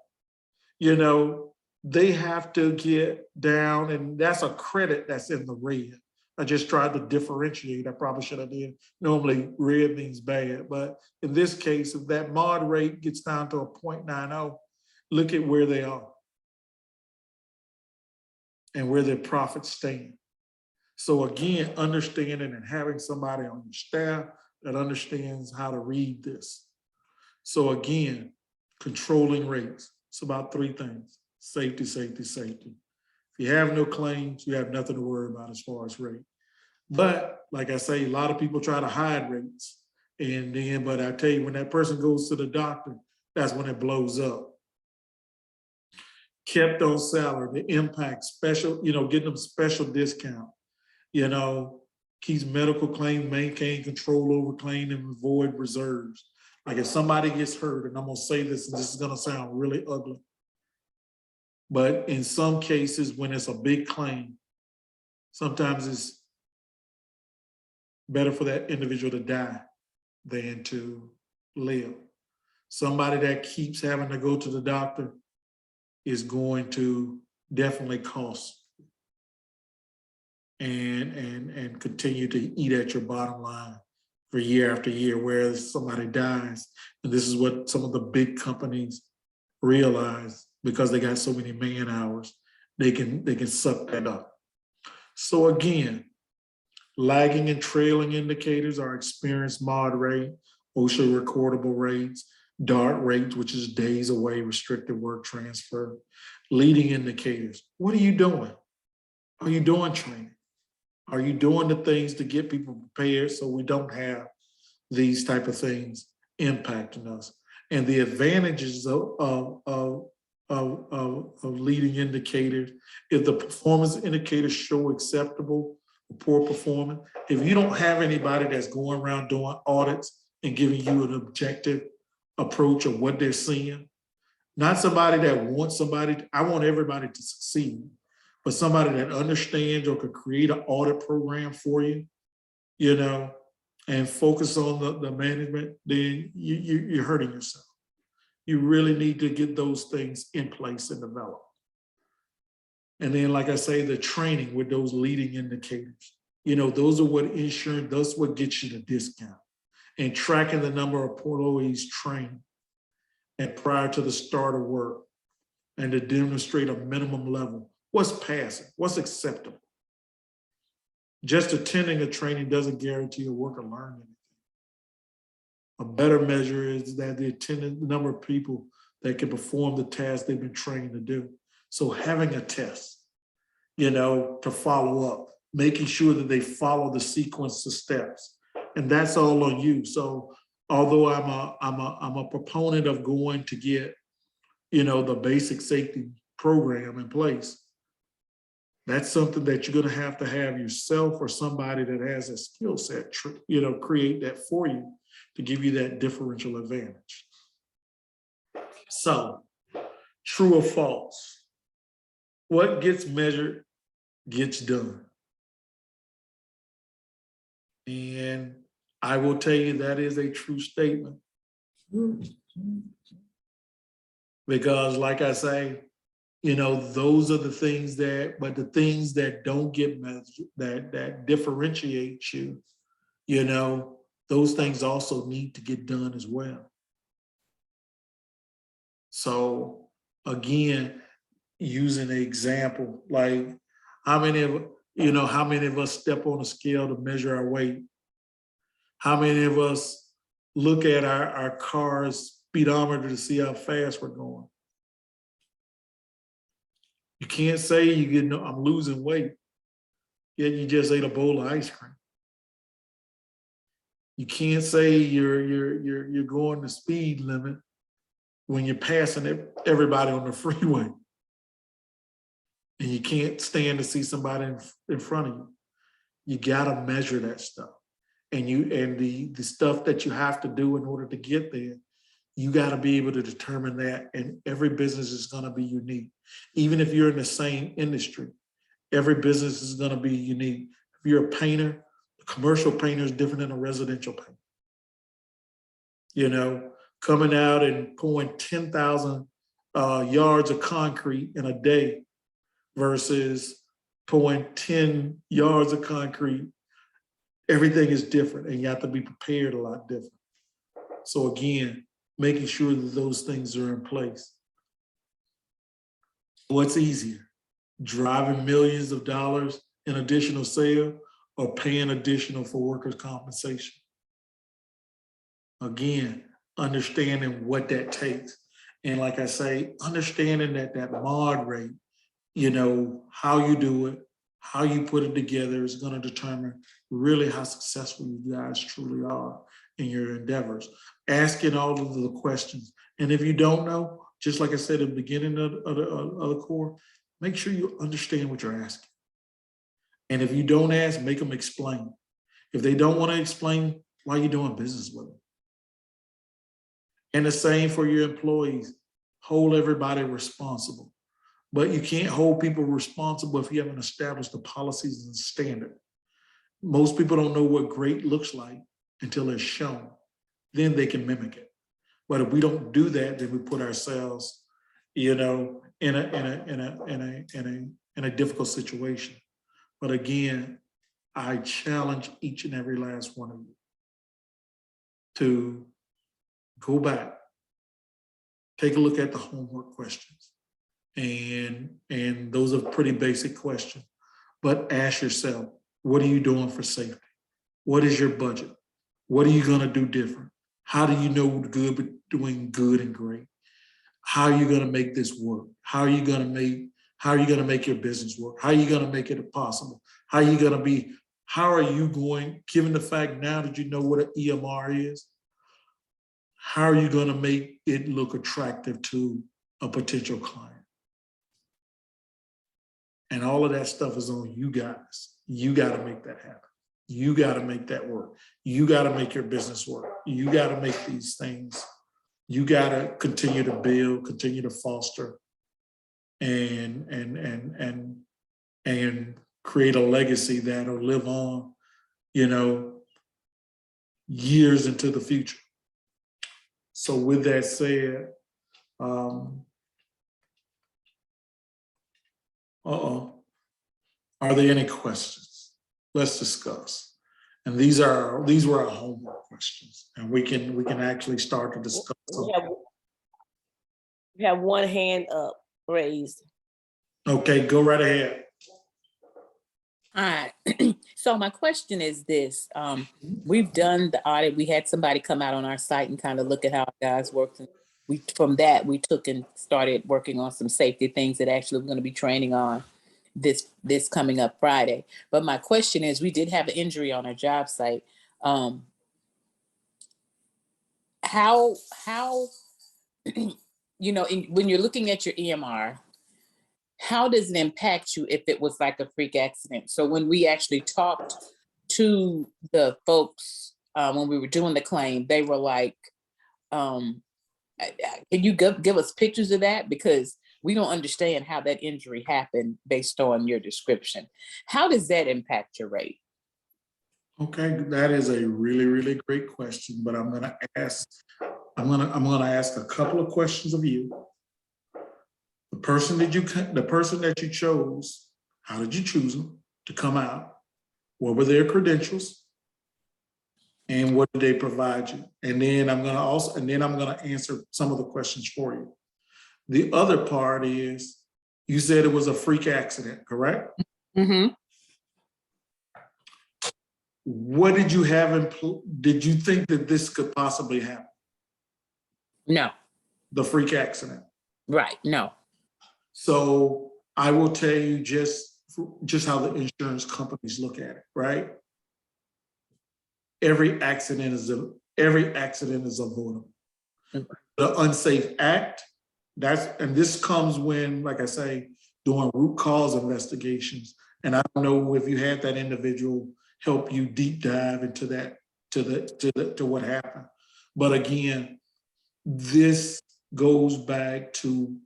they have to get down, and that's a credit that's in the red. I just tried to differentiate. I probably should have did. Normally red means bad, but in this case, if that mod rate gets down to a 0.90, look at where they are and where their profits stand. So again, understanding and having somebody on your staff that understands how to read this. So again, controlling rates. It's about 3 things: safety, safety, safety. If you have no claims, you have nothing to worry about as far as rate. But like I say, a lot of people try to hide rates. And then, but I tell you, when that person goes to the doctor, that's when it blows up. Kept on salary, the impact, special, getting them special discount, keeps medical claims, maintain control over claim and avoid reserves. Like if somebody gets hurt, and I'm gonna say this, and this is gonna sound really ugly, but in some cases, when it's a big claim, sometimes it's better for that individual to die than to live. Somebody that keeps having to go to the doctor is going to definitely cost and continue to eat at your bottom line for year after year, whereas somebody dies. And this is what some of the big companies realize, because they got so many man hours, they can suck that up. So again, lagging and trailing indicators are experienced mod rate, OSHA recordable rates, DART rates, which is days away, restricted work transfer. Leading indicators, what are you doing? Are you doing training? Are you doing the things to get people prepared so we don't have these type of things impacting us? And the advantages of leading indicators, if the performance indicators show acceptable or poor performance, if you don't have anybody that's going around doing audits and giving you an objective approach of what they're seeing, not somebody that wants somebody, I want everybody to succeed, but somebody that understands or could create an audit program for you, and focus on the management, then you're hurting yourself. You really need to get those things in place and develop. And then, like I say, the training with those leading indicators, those are what insurance, that's what gets you the discount. And tracking the number of employees trained and prior to the start of work, and to demonstrate a minimum level. What's passing? What's acceptable? Just attending a training doesn't guarantee a worker learning anything. A better measure is that the number of people that can perform the task they've been trained to do. So having a test, to follow up, making sure that they follow the sequence of steps, and that's all on you. So although I'm a proponent of going to get, the basic safety program in place, that's something that you're going to have yourself or somebody that has a skill set, create that for you to give you that differential advantage. So, true or false? What gets measured gets done. And I will tell you that is a true statement. Because like I say, you know, those are the things but the things that don't get measured, that differentiate you, you know, those things also need to get done as well. So again, using an example, like how many of us step on a scale to measure our weight? How many of us look at our car's speedometer to see how fast we're going? You can't say I'm losing weight, yet you just ate a bowl of ice cream. You can't say you're going the speed limit when you're passing everybody on the freeway. And you can't stand to see somebody in front of you. You gotta measure that stuff. And the stuff that you have to do in order to get there, you gotta be able to determine that. And every business is gonna be unique. Even if you're in the same industry, every business is gonna be unique. If you're a painter, a commercial painter is different than a residential painter. You know, coming out and pouring 10,000 yards of concrete in a day versus pouring 10 yards of concrete, everything is different and you have to be prepared a lot different. So again, making sure that those things are in place. What's easier, driving millions of dollars in additional sale or paying additional for workers' compensation? Again, understanding what that takes. And like I say, understanding that mod rate, you know, how you do it, how you put it together is going to determine really how successful you guys truly are in your endeavors. Asking all of the questions. And if you don't know, just like I said at the beginning of the core, make sure you understand what you're asking. And if you don't ask, make them explain. If they don't want to explain, why are you doing business with them? And the same for your employees. Hold everybody responsible. But you can't hold people responsible if you haven't established the policies and standard. Most people don't know what great looks like until it's shown. Then they can mimic it. But if we don't do that, then we put ourselves, you know, in a difficult situation. But again, I challenge each and every last one of you to go back, take a look at the homework questions. And those are pretty basic questions. But ask yourself, what are you doing for safety? What is your budget? What are you gonna do different? How do you know good doing good and great? How are you gonna make this work? How are you gonna make your business work? How are you gonna make it possible? How are you going, given the fact now that you know what an EMR is, how are you gonna make it look attractive to a potential client? And all of that stuff is on you guys. You got to make that happen. You got to make that work. You got to make your business work. You got to make these things. You got to continue to build, continue to foster, and create a legacy that'll live on, you know, years into the future. So with that said, are there any questions? Let's discuss. And these were our homework questions, and we can actually start to discuss them. We have one hand up raised. Okay, go right ahead. All right. So my question is this. We've done the audit. We had somebody come out on our site and kind of look at how our guys worked. And from that, we took and started working on some safety things that actually we're going to be training on this coming up Friday. But my question is, we did have an injury on our job site. How you know, when you're looking at your EMR, how does it impact you if it was like a freak accident? So when we actually talked to the folks when we were doing the claim, they were like, can you give us pictures of that? Because we don't understand how that injury happened based on your description. How does that impact your rate? Okay, that is a really, really great question, but I'm gonna ask a couple of questions of you. The person that you chose, how did you choose them to come out? What were their credentials? And what did they provide you? And then I'm gonna answer some of the questions for you. The other part is, you said it was a freak accident, correct? Mm-hmm. What did you have did you think that this could possibly happen? No. The freak accident? Right, no. So I will tell you just how the insurance companies look at it, right? Every accident is avoidable. The unsafe act, and this comes when, like I say, doing root cause investigations. And I don't know if you had that individual help you deep dive into that, to what happened. But again, this goes back to,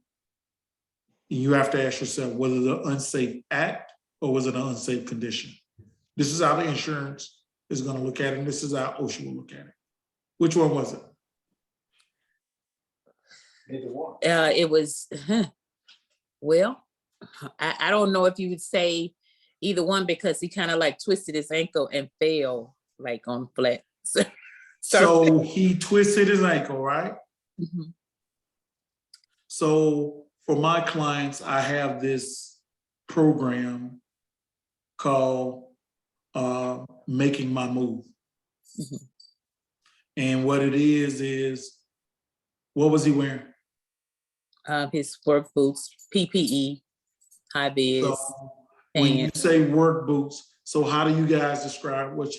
you have to ask yourself whether the unsafe act or was it an unsafe condition. This is how the insurance is going to look at it, and this is how OSHA will look at it. Which one was it? It was, well, I don't know if you would say either one, because he kind of like twisted his ankle and fell like on flat. So he twisted his ankle, right? Mhm. So for my clients, I have this program called Making My Move. Mhm. And what it is, what was he wearing? His work boots, PPE, high vis. So when you say work boots, so how do you guys describe work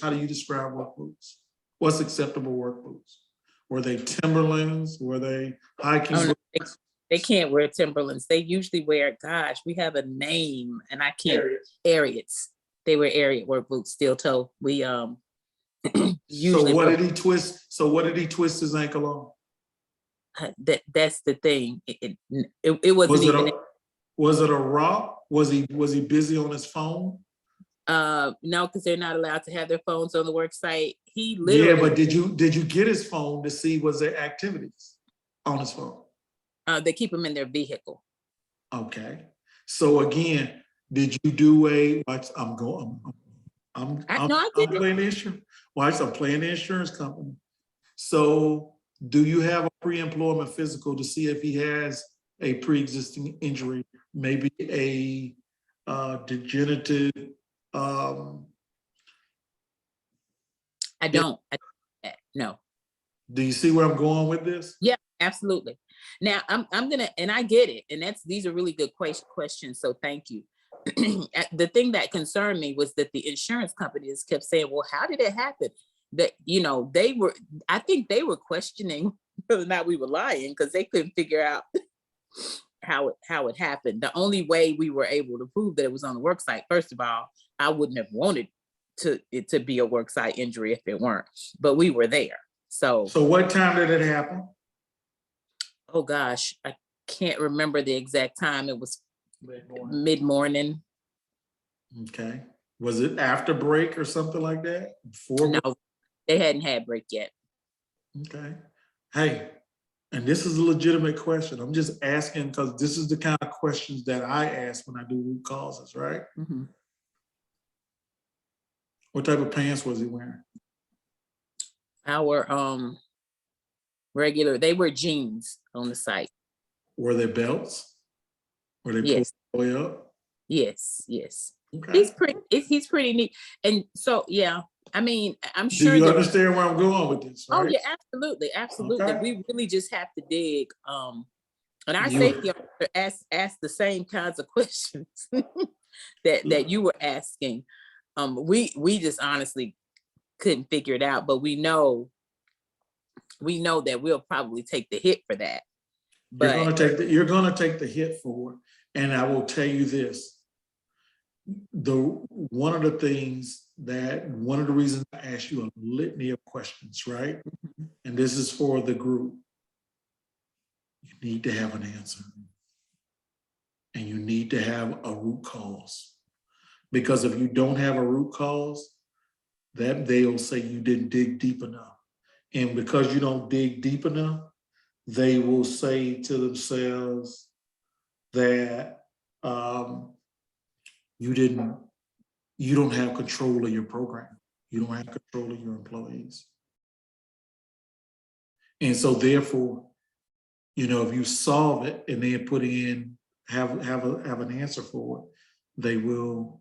boots? What's acceptable work boots? Were they Timberlands? Were they hiking Oh, no, boots? they can't wear Timberlands. They usually wear, gosh, we have a name and I can't, Ariats. They wear Ariat work boots, steel toe. We usually. So what did he twist his ankle on? That's the thing. It wasn't even. Was it a rock? Was he busy on his phone? No, because they're not allowed to have their phones on the work site. He literally. Yeah, but did you get his phone to see was there activities on his phone? They keep them in their vehicle. Okay. So again, did you do I'm playing the insurance. I'm playing the insurance company. So do you have a pre-employment physical to see if he has a pre-existing injury, maybe a degenerative? I don't. No. Do you see where I'm going with this? Yeah, absolutely. Now I'm gonna, and I get it, and these are really good questions. So thank you. The thing that concerned me was that the insurance companies kept saying, "Well, how did it happen?" That I think they were questioning whether or not we were lying, because they couldn't figure out how it happened. The only way we were able to prove that it was on the work site, first of all, I wouldn't have wanted it to be a work site injury if it weren't, but we were there. So what time did it happen? Oh gosh, I can't remember the exact time. It was mid-morning. Okay. Was it after break or something like that? Before? No, they hadn't had break yet. Okay. Hey, and this is a legitimate question. I'm just asking because this is the kind of questions that I ask when I do root causes, right? Mm-hmm. What type of pants was he wearing? Our regular, they were jeans on the site. Were they belts? Were they pulled all the way up? Yes, yes. Okay. He's pretty neat. And so, yeah, I mean, I'm sure. Do you understand where I'm going with this? Right? Oh yeah, absolutely, absolutely. Okay. We really just have to dig. And our safety officer asked the same kinds of questions that you were asking. We just honestly couldn't figure it out, but we know that we'll probably take the hit for that. But you're gonna take the hit for it. And I will tell you this. One of the reasons I asked you a litany of questions, right? Mm-hmm. And this is for the group. You need to have an answer. And you need to have a root cause. Because if you don't have a root cause, that they'll say you didn't dig deep enough. And because you don't dig deep enough, they will say to themselves that you don't have control of your program. You don't have control of your employees. And so therefore, if you solve it and then put in, have an answer for it, they will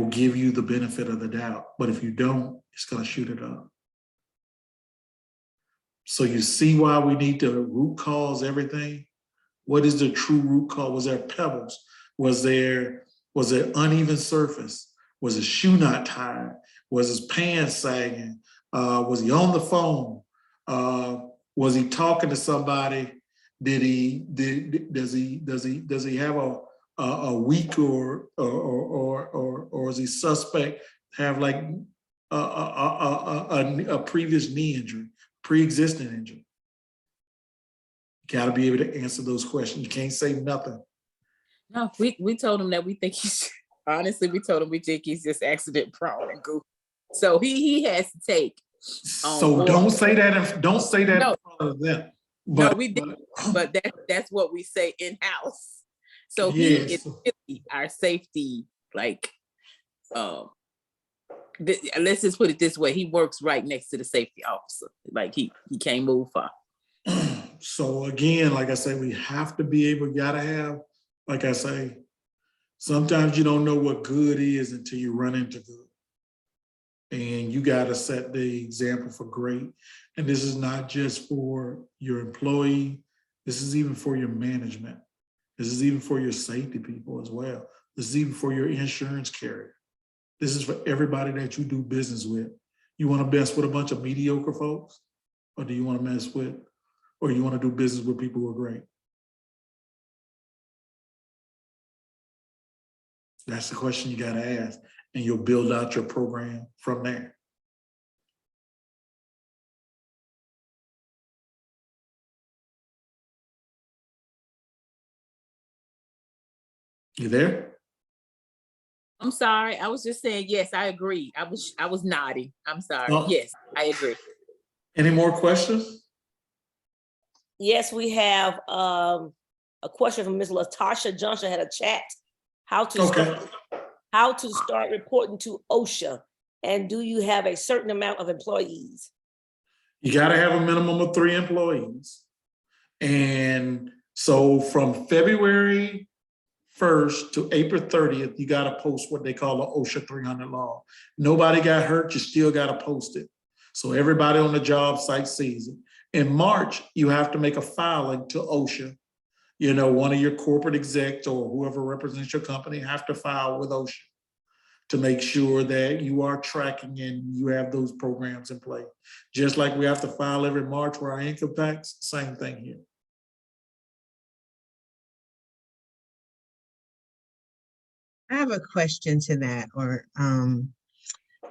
give you the benefit of the doubt. But if you don't, it's gonna shoot it up. So you see why we need to root cause everything? What is the true root cause? Was there pebbles? Was there uneven surface? Was his shoe not tied? Was his pants sagging? Was he on the phone? Was he talking to somebody? Does he have a weak or is he suspect have like a previous knee injury, pre-existing injury? Got to be able to answer those questions. You can't say nothing. No, we told him that we think he's, honestly, we told him we think he's just accident prone and goofy. So he has to take. So don't say that in front of them. But, no, we didn't, but that's what we say in-house. So he is really our safety, like, let's just put it this way. He works right next to the safety officer. Like he can't move far. So again, like I say, we have to be able, gotta have, like I say, sometimes you don't know what good is until you run into good. And you gotta set the example for great. And this is not just for your employee, this is even for your management. This is even for your safety people as well. This is even for your insurance carrier. This is for everybody that you do business with. You wanna mess with a bunch of mediocre folks? Or do you wanna mess with, or you wanna do business with people who are great? That's the question you gotta ask, and you'll build out your program from there. You there? I'm sorry. I was just saying, yes, I agree. I was nodding. I'm sorry. Oh. Yes, I agree. Any more questions? Yes, we have a question from Ms. Latasha Johnson had a chat. How to start reporting to OSHA, and do you have a certain amount of employees? You gotta have a minimum of 3 employees. And so from February 1st to April 30th, you gotta post what they call the OSHA 300 log. Nobody got hurt, you still gotta post it. So everybody on the job site sees it. In March, you have to make a filing to OSHA. One of your corporate execs or whoever represents your company have to file with OSHA to make sure that you are tracking and you have those programs in place. Just like we have to file every March for our income tax, same thing here. I have a question to that,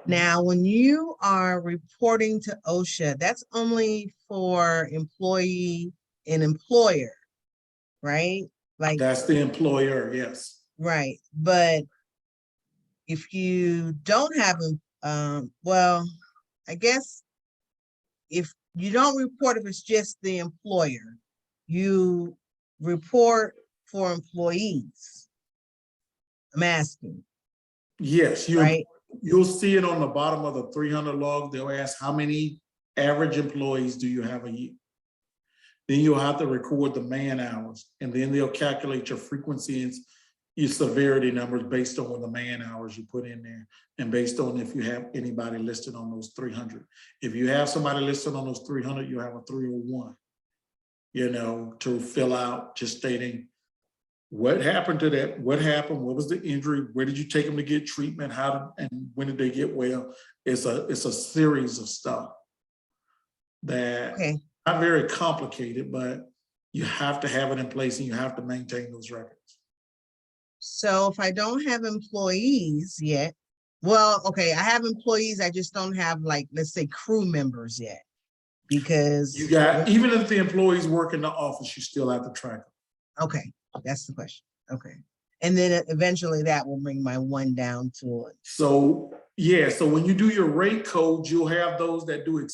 now when you are reporting to OSHA, that's only for employee and employer, right? Like that's the employer, yes. Right, but if you don't have well, I guess if you don't report if it's just the employer, you report for employees. I'm asking. Yes, right? You'll see it on the bottom of the 300 log. They'll ask how many average employees do you have a year? Then you'll have to record the man hours, and then they'll calculate your frequency and your severity numbers based on the man hours you put in there and based on if you have anybody listed on those 300. If you have somebody listed on those 300, you have a 301, to fill out just stating what happened to that, what happened, what was the injury, where did you take them to get treatment, and when did they get well? It's a series of stuff that not very complicated, but you have to have it in place and you have to maintain those records. So if I don't have employees yet, well, okay, I have employees, I just don't have let's say crew members yet, because you got, even if the employees work in the office, you still have to track them. Okay, that's the question. Okay. And then eventually that will bring my one down to it. So Yeah, so when you do your rate codes, you'll have those that do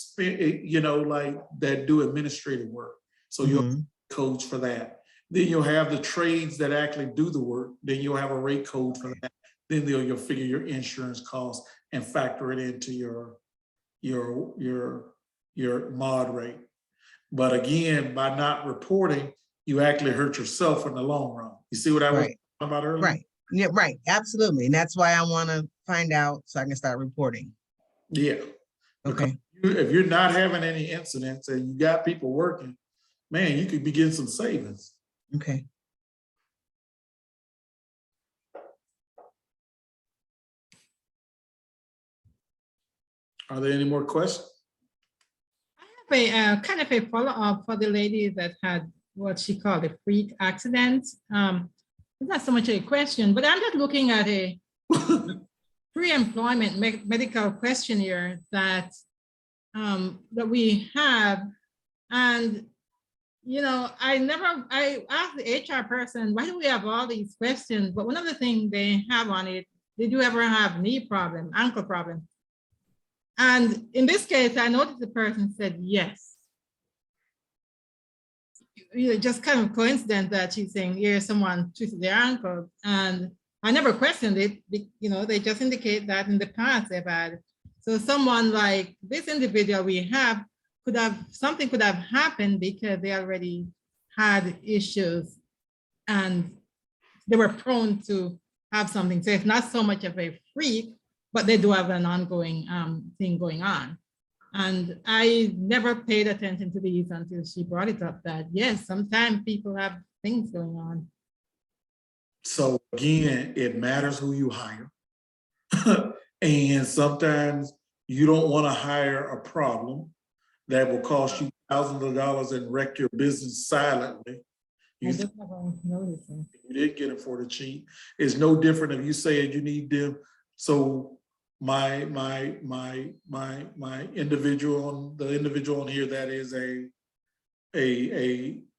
like that do administrative work. So you'll have codes for that. Then you'll have the trades that actually do the work. Then you'll have a rate code for that. Then you'll figure your insurance costs and factor it into your mod rate. But again, by not reporting, you actually hurt yourself in the long run. You see what I was talking about earlier? Right. Yeah, right. Absolutely. And that's why I want to find out so I can start reporting. Yeah. Okay. If you're not having any incidents and you got people working, man, you could be getting some savings. Okay. Are there any more questions? I have a kind of a follow-up for the lady that had what she called a freak accident. It's not so much a question, but I'm just looking at a pre-employment medical questionnaire that that we have, and you know, I asked the HR person, why do we have all these questions? But one of the things they have on it, did you ever have knee problem, ankle problem? And in this case, I noticed the person said yes. You know, just kind of coincidence that she's saying, yeah, someone twisted their ankle. And I never questioned it. You know, they just indicate that in the past they've had. So someone like this individual we have something could have happened because they already had issues and they were prone to have something. So it's not so much of a freak, but they do have an ongoing thing going on. And I never paid attention to these until she brought it up that, yes, sometimes people have things going on. So again, it matters who you hire. And sometimes you don't want to hire a problem that will cost you thousands of dollars and wreck your business silently. You did get it for the cheap. It's no different if you say you need them. So my individual, the individual on here that is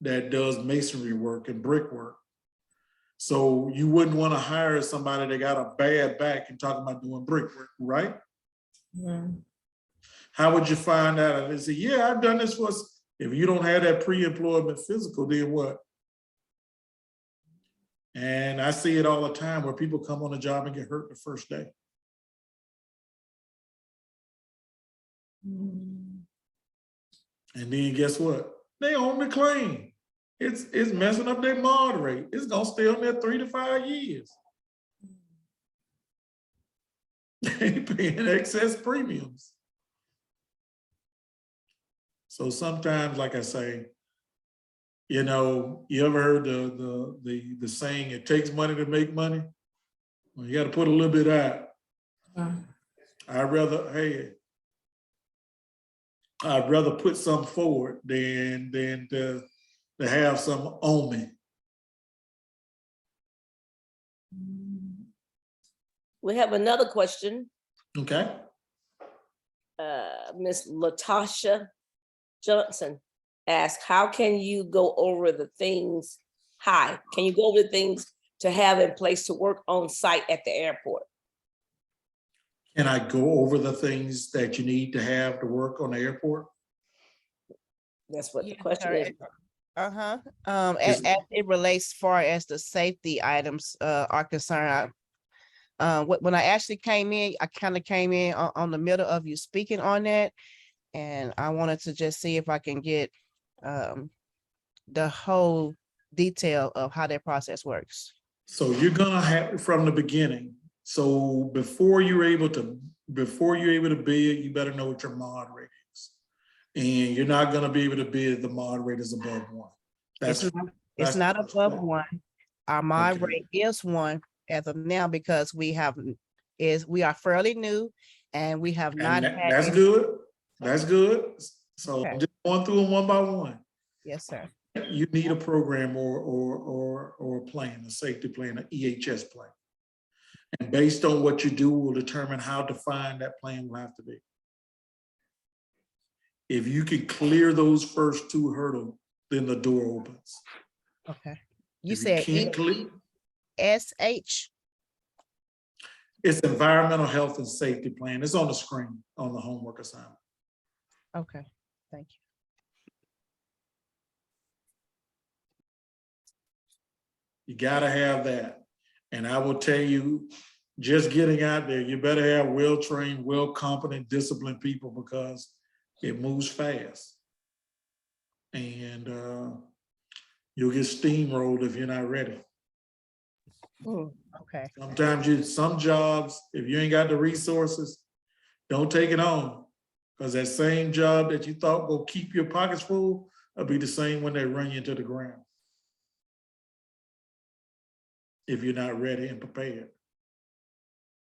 that does masonry work and brickwork. So you wouldn't want to hire somebody that got a bad back and talking about doing brickwork, right? Yeah. How would you find out? And they say, yeah, I've done this for us. If you don't have that pre-employment physical, then what? And I see it all the time where people come on a job and get hurt the first day. And then guess what? They own the claim. It's messing up their mod rate. It's gonna stay on there 3 to 5 years. They paying excess premiums. So sometimes, like I say, you know, you ever heard the saying, it takes money to make money? Well, you got to put a little bit out. I'd rather put some forward than to have some on me. We have another question. Okay. Miss Latasha Johnson asked, how can you go over the things? Can you go over the things to have in place to work on site at the airport? Can I go over the things that you need to have to work on the airport? That's what the question is. As it relates far as the safety items are concerned, when I actually came in, I kind of came in on the middle of you speaking on that, and I wanted to just see if I can get the whole detail of how that process works. So you're gonna have it from the beginning. So before you're able to bid, you better know what your mod rate is. And you're not gonna be able to bid the mod rate is above 1. It's not above 1. Our mod rate is 1 as of now because we are fairly new and we have not had. That's good. That's good. So I'm just going through them one by one. Yes, sir. You need a program or a plan, a safety plan, an EHS plan. And based on what you do will determine how defined that plan will have to be. If you can clear those first 2 hurdles, then the door opens. Okay. You said SH. It's environmental health and safety plan. It's on the screen on the homework assignment. Okay, thank you. You gotta have that. And I will tell you, just getting out there, you better have well-trained, well-competent, disciplined people because it moves fast. And you'll get steamrolled if you're not ready. Okay. Sometimes some jobs, if you ain't got the resources, don't take it on. Because that same job that you thought will keep your pockets full will be the same when they run you into the ground. If you're not ready and prepared.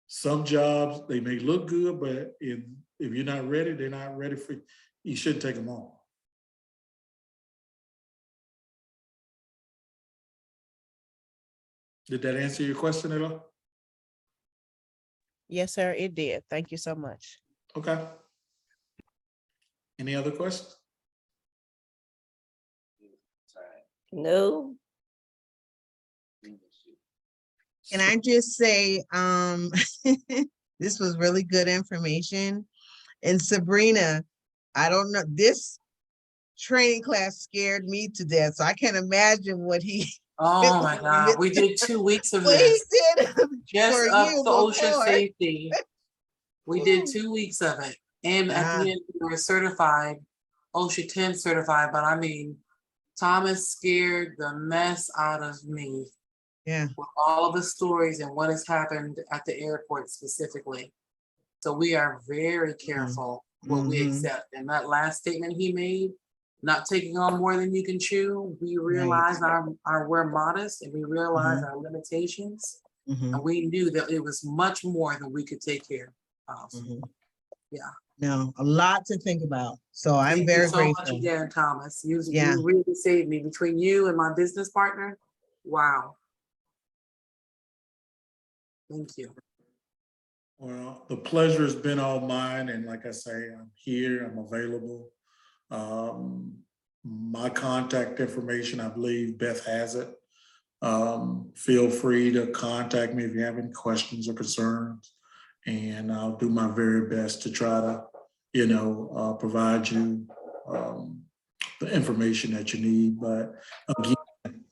Some jobs, they may look good, but if you're not ready, they're not ready for you. You shouldn't take them on. Did that answer your question at all? Yes, sir, it did. Thank you so much. Okay. Any other questions? No. Can I just say, this was really good information. And Sabrina, I don't know, this training class scared me to death. So I can't imagine what he. Oh my God, we did 2 weeks of What this. he did Just for up you to OSHA before. safety. We did 2 weeks of it. And at the end, we were certified, OSHA 10 certified, but I mean, Thomas scared the mess out of me. Yeah. With all of the stories and what has happened at the airport specifically. So we are very careful what we accept. And that last statement he made, not taking on more than you can chew, we realized we're modest and we realized our limitations. And we knew that it was much more than we could take care of. Yeah. No, a lot to think about. So I'm Thank very you so grateful. much again, Thomas. You Yeah. really saved me between you and my business partner. Wow. Thank you. Well, the pleasure has been all mine. And like I say, I'm here, I'm available. My contact information, I believe Beth has it. Feel free to contact me if you have any questions or concerns. And I'll do my very best to try to, provide you the information that you need. But again,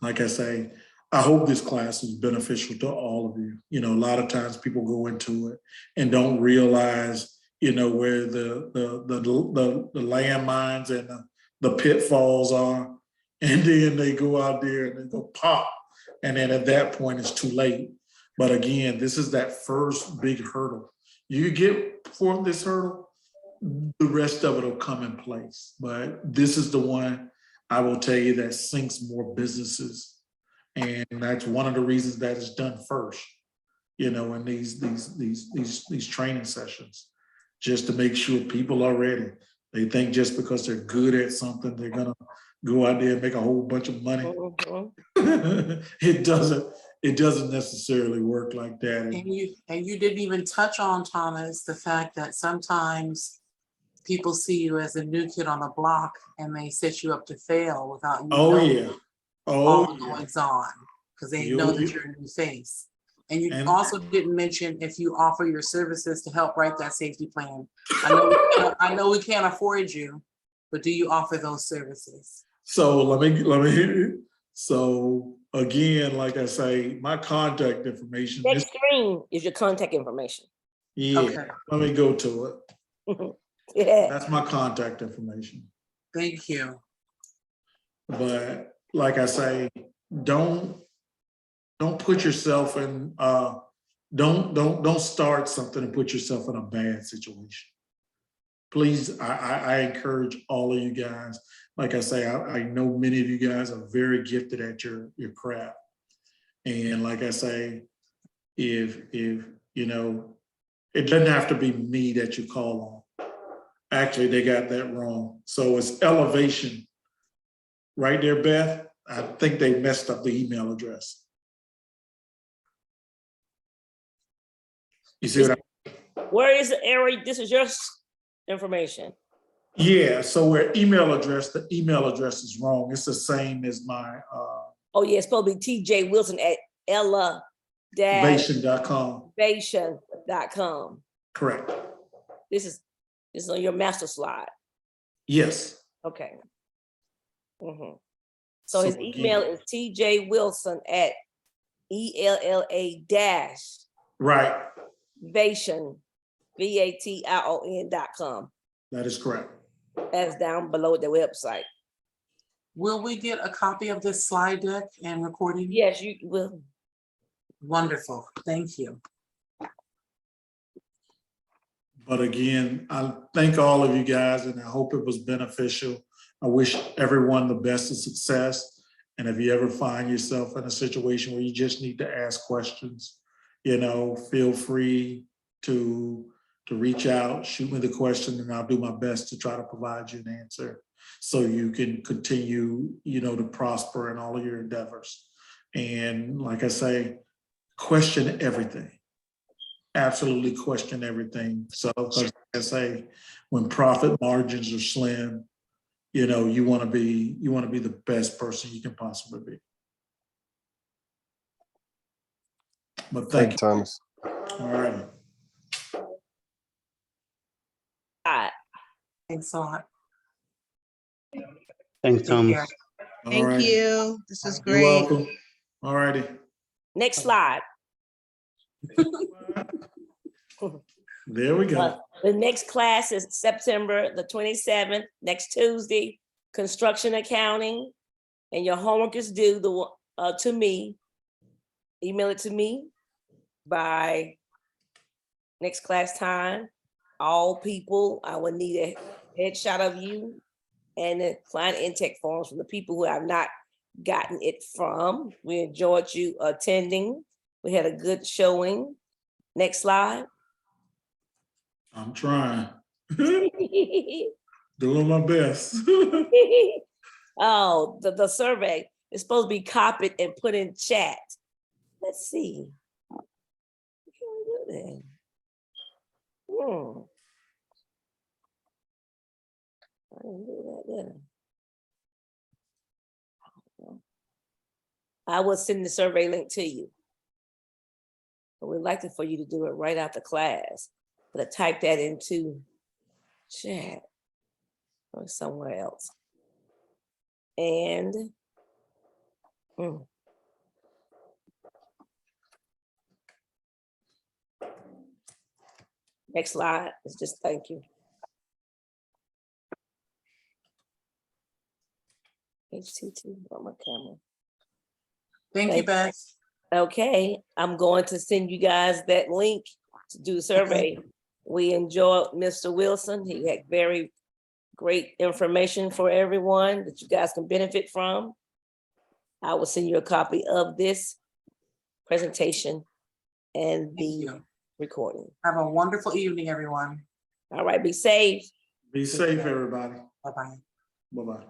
like I say, I hope this class is beneficial to all of you. You know, a lot of times people go into it and don't realize, where the landmines and the pitfalls are. And then they go out there and they go pop. And then at that point, it's too late. But again, this is that first big hurdle. You get for this hurdle, the rest of it will come in place. But this is the one I will tell you that sinks more businesses. And that's one of the reasons that it's done first, in these training sessions, just to make sure people are ready. They think just because they're good at something, they're gonna go out there and make a whole bunch of money. It doesn't necessarily work like that. And you didn't even touch on, Thomas, the fact that sometimes people see you as a new kid on the block and they set you up to fail without you knowing all the goings on, because they know that you're a new face. And you also didn't mention if you offer your services to help write that safety plan. I know we can't afford you, but do you offer those services? So let me. So again, like I say, my contact information. Next screen is your contact information. Yeah, okay. Let me go to it. Yeah, that's my contact information. Thank you. But like I say, don't put yourself in. Don't start something and put yourself in a bad situation. Please, I encourage all of you guys. Like I say, I know many of you guys are very gifted at your craft. And like I say, if it doesn't have to be me that you call on. Actually, they got that wrong. So it's ELLA-VATION. Right there, Beth. I think they messed up the email address. You see what where is the area? This is your information. Yeah, so where the email address is wrong. It's the same as my oh yeah, it's supposed to be TJ Wilson at ELLA-VATION. Vation.com. Vation. Correct. This is on your master slide. Yes. Okay. Mhm. So So his again- email is tjwilson@ELLA- Right. Vation, VATION.com. That is correct. That's down below the website. Will we get a copy of this slide deck and recording? Yes, you will. Wonderful, thank you. But again, I thank all of you guys and I hope it was beneficial. I wish everyone the best of success. And if you ever find yourself in a situation where you just need to ask questions, you know, feel free to reach out, shoot me the question, and I'll do my best to try to provide you an answer so you can continue, you know, to prosper in all of your endeavors. And like I say, question everything. Absolutely question everything. So, because like I say, when profit margins are slim, you know, you want to be the best person you can possibly be. But thank you, Thomas. All right. Thanks a lot. Thanks, Take Thomas. care. All Thank right. you. This was You're great. welcome. All righty. Next slide. There we go. The next class is September the 27th, next Tuesday, construction accounting. And your homework is due to me. Email it to me by next class time. All people, I will need a headshot of you and the client intake forms from the people who have not gotten it from. We enjoyed you attending. We had a good showing. Next slide. I'm trying. Doing my best. Oh, the survey is supposed to be copied and put in chat. Let's see. How can we do that? I didn't do that, did I? I will send the survey link to you. But we'd like for you to do it right after class. But type that into chat or somewhere else. And next slide is just thank you. HTT on my camera. Thank you, Beth. Okay, I'm going to send you guys that link to do the survey. We enjoyed Mr. Wilson. He had very great information for everyone that you guys can benefit from. I will send you a copy of this presentation and the recording. Have a wonderful evening, everyone. All right, be safe. Be safe, everybody. Bye-bye. Bye-bye.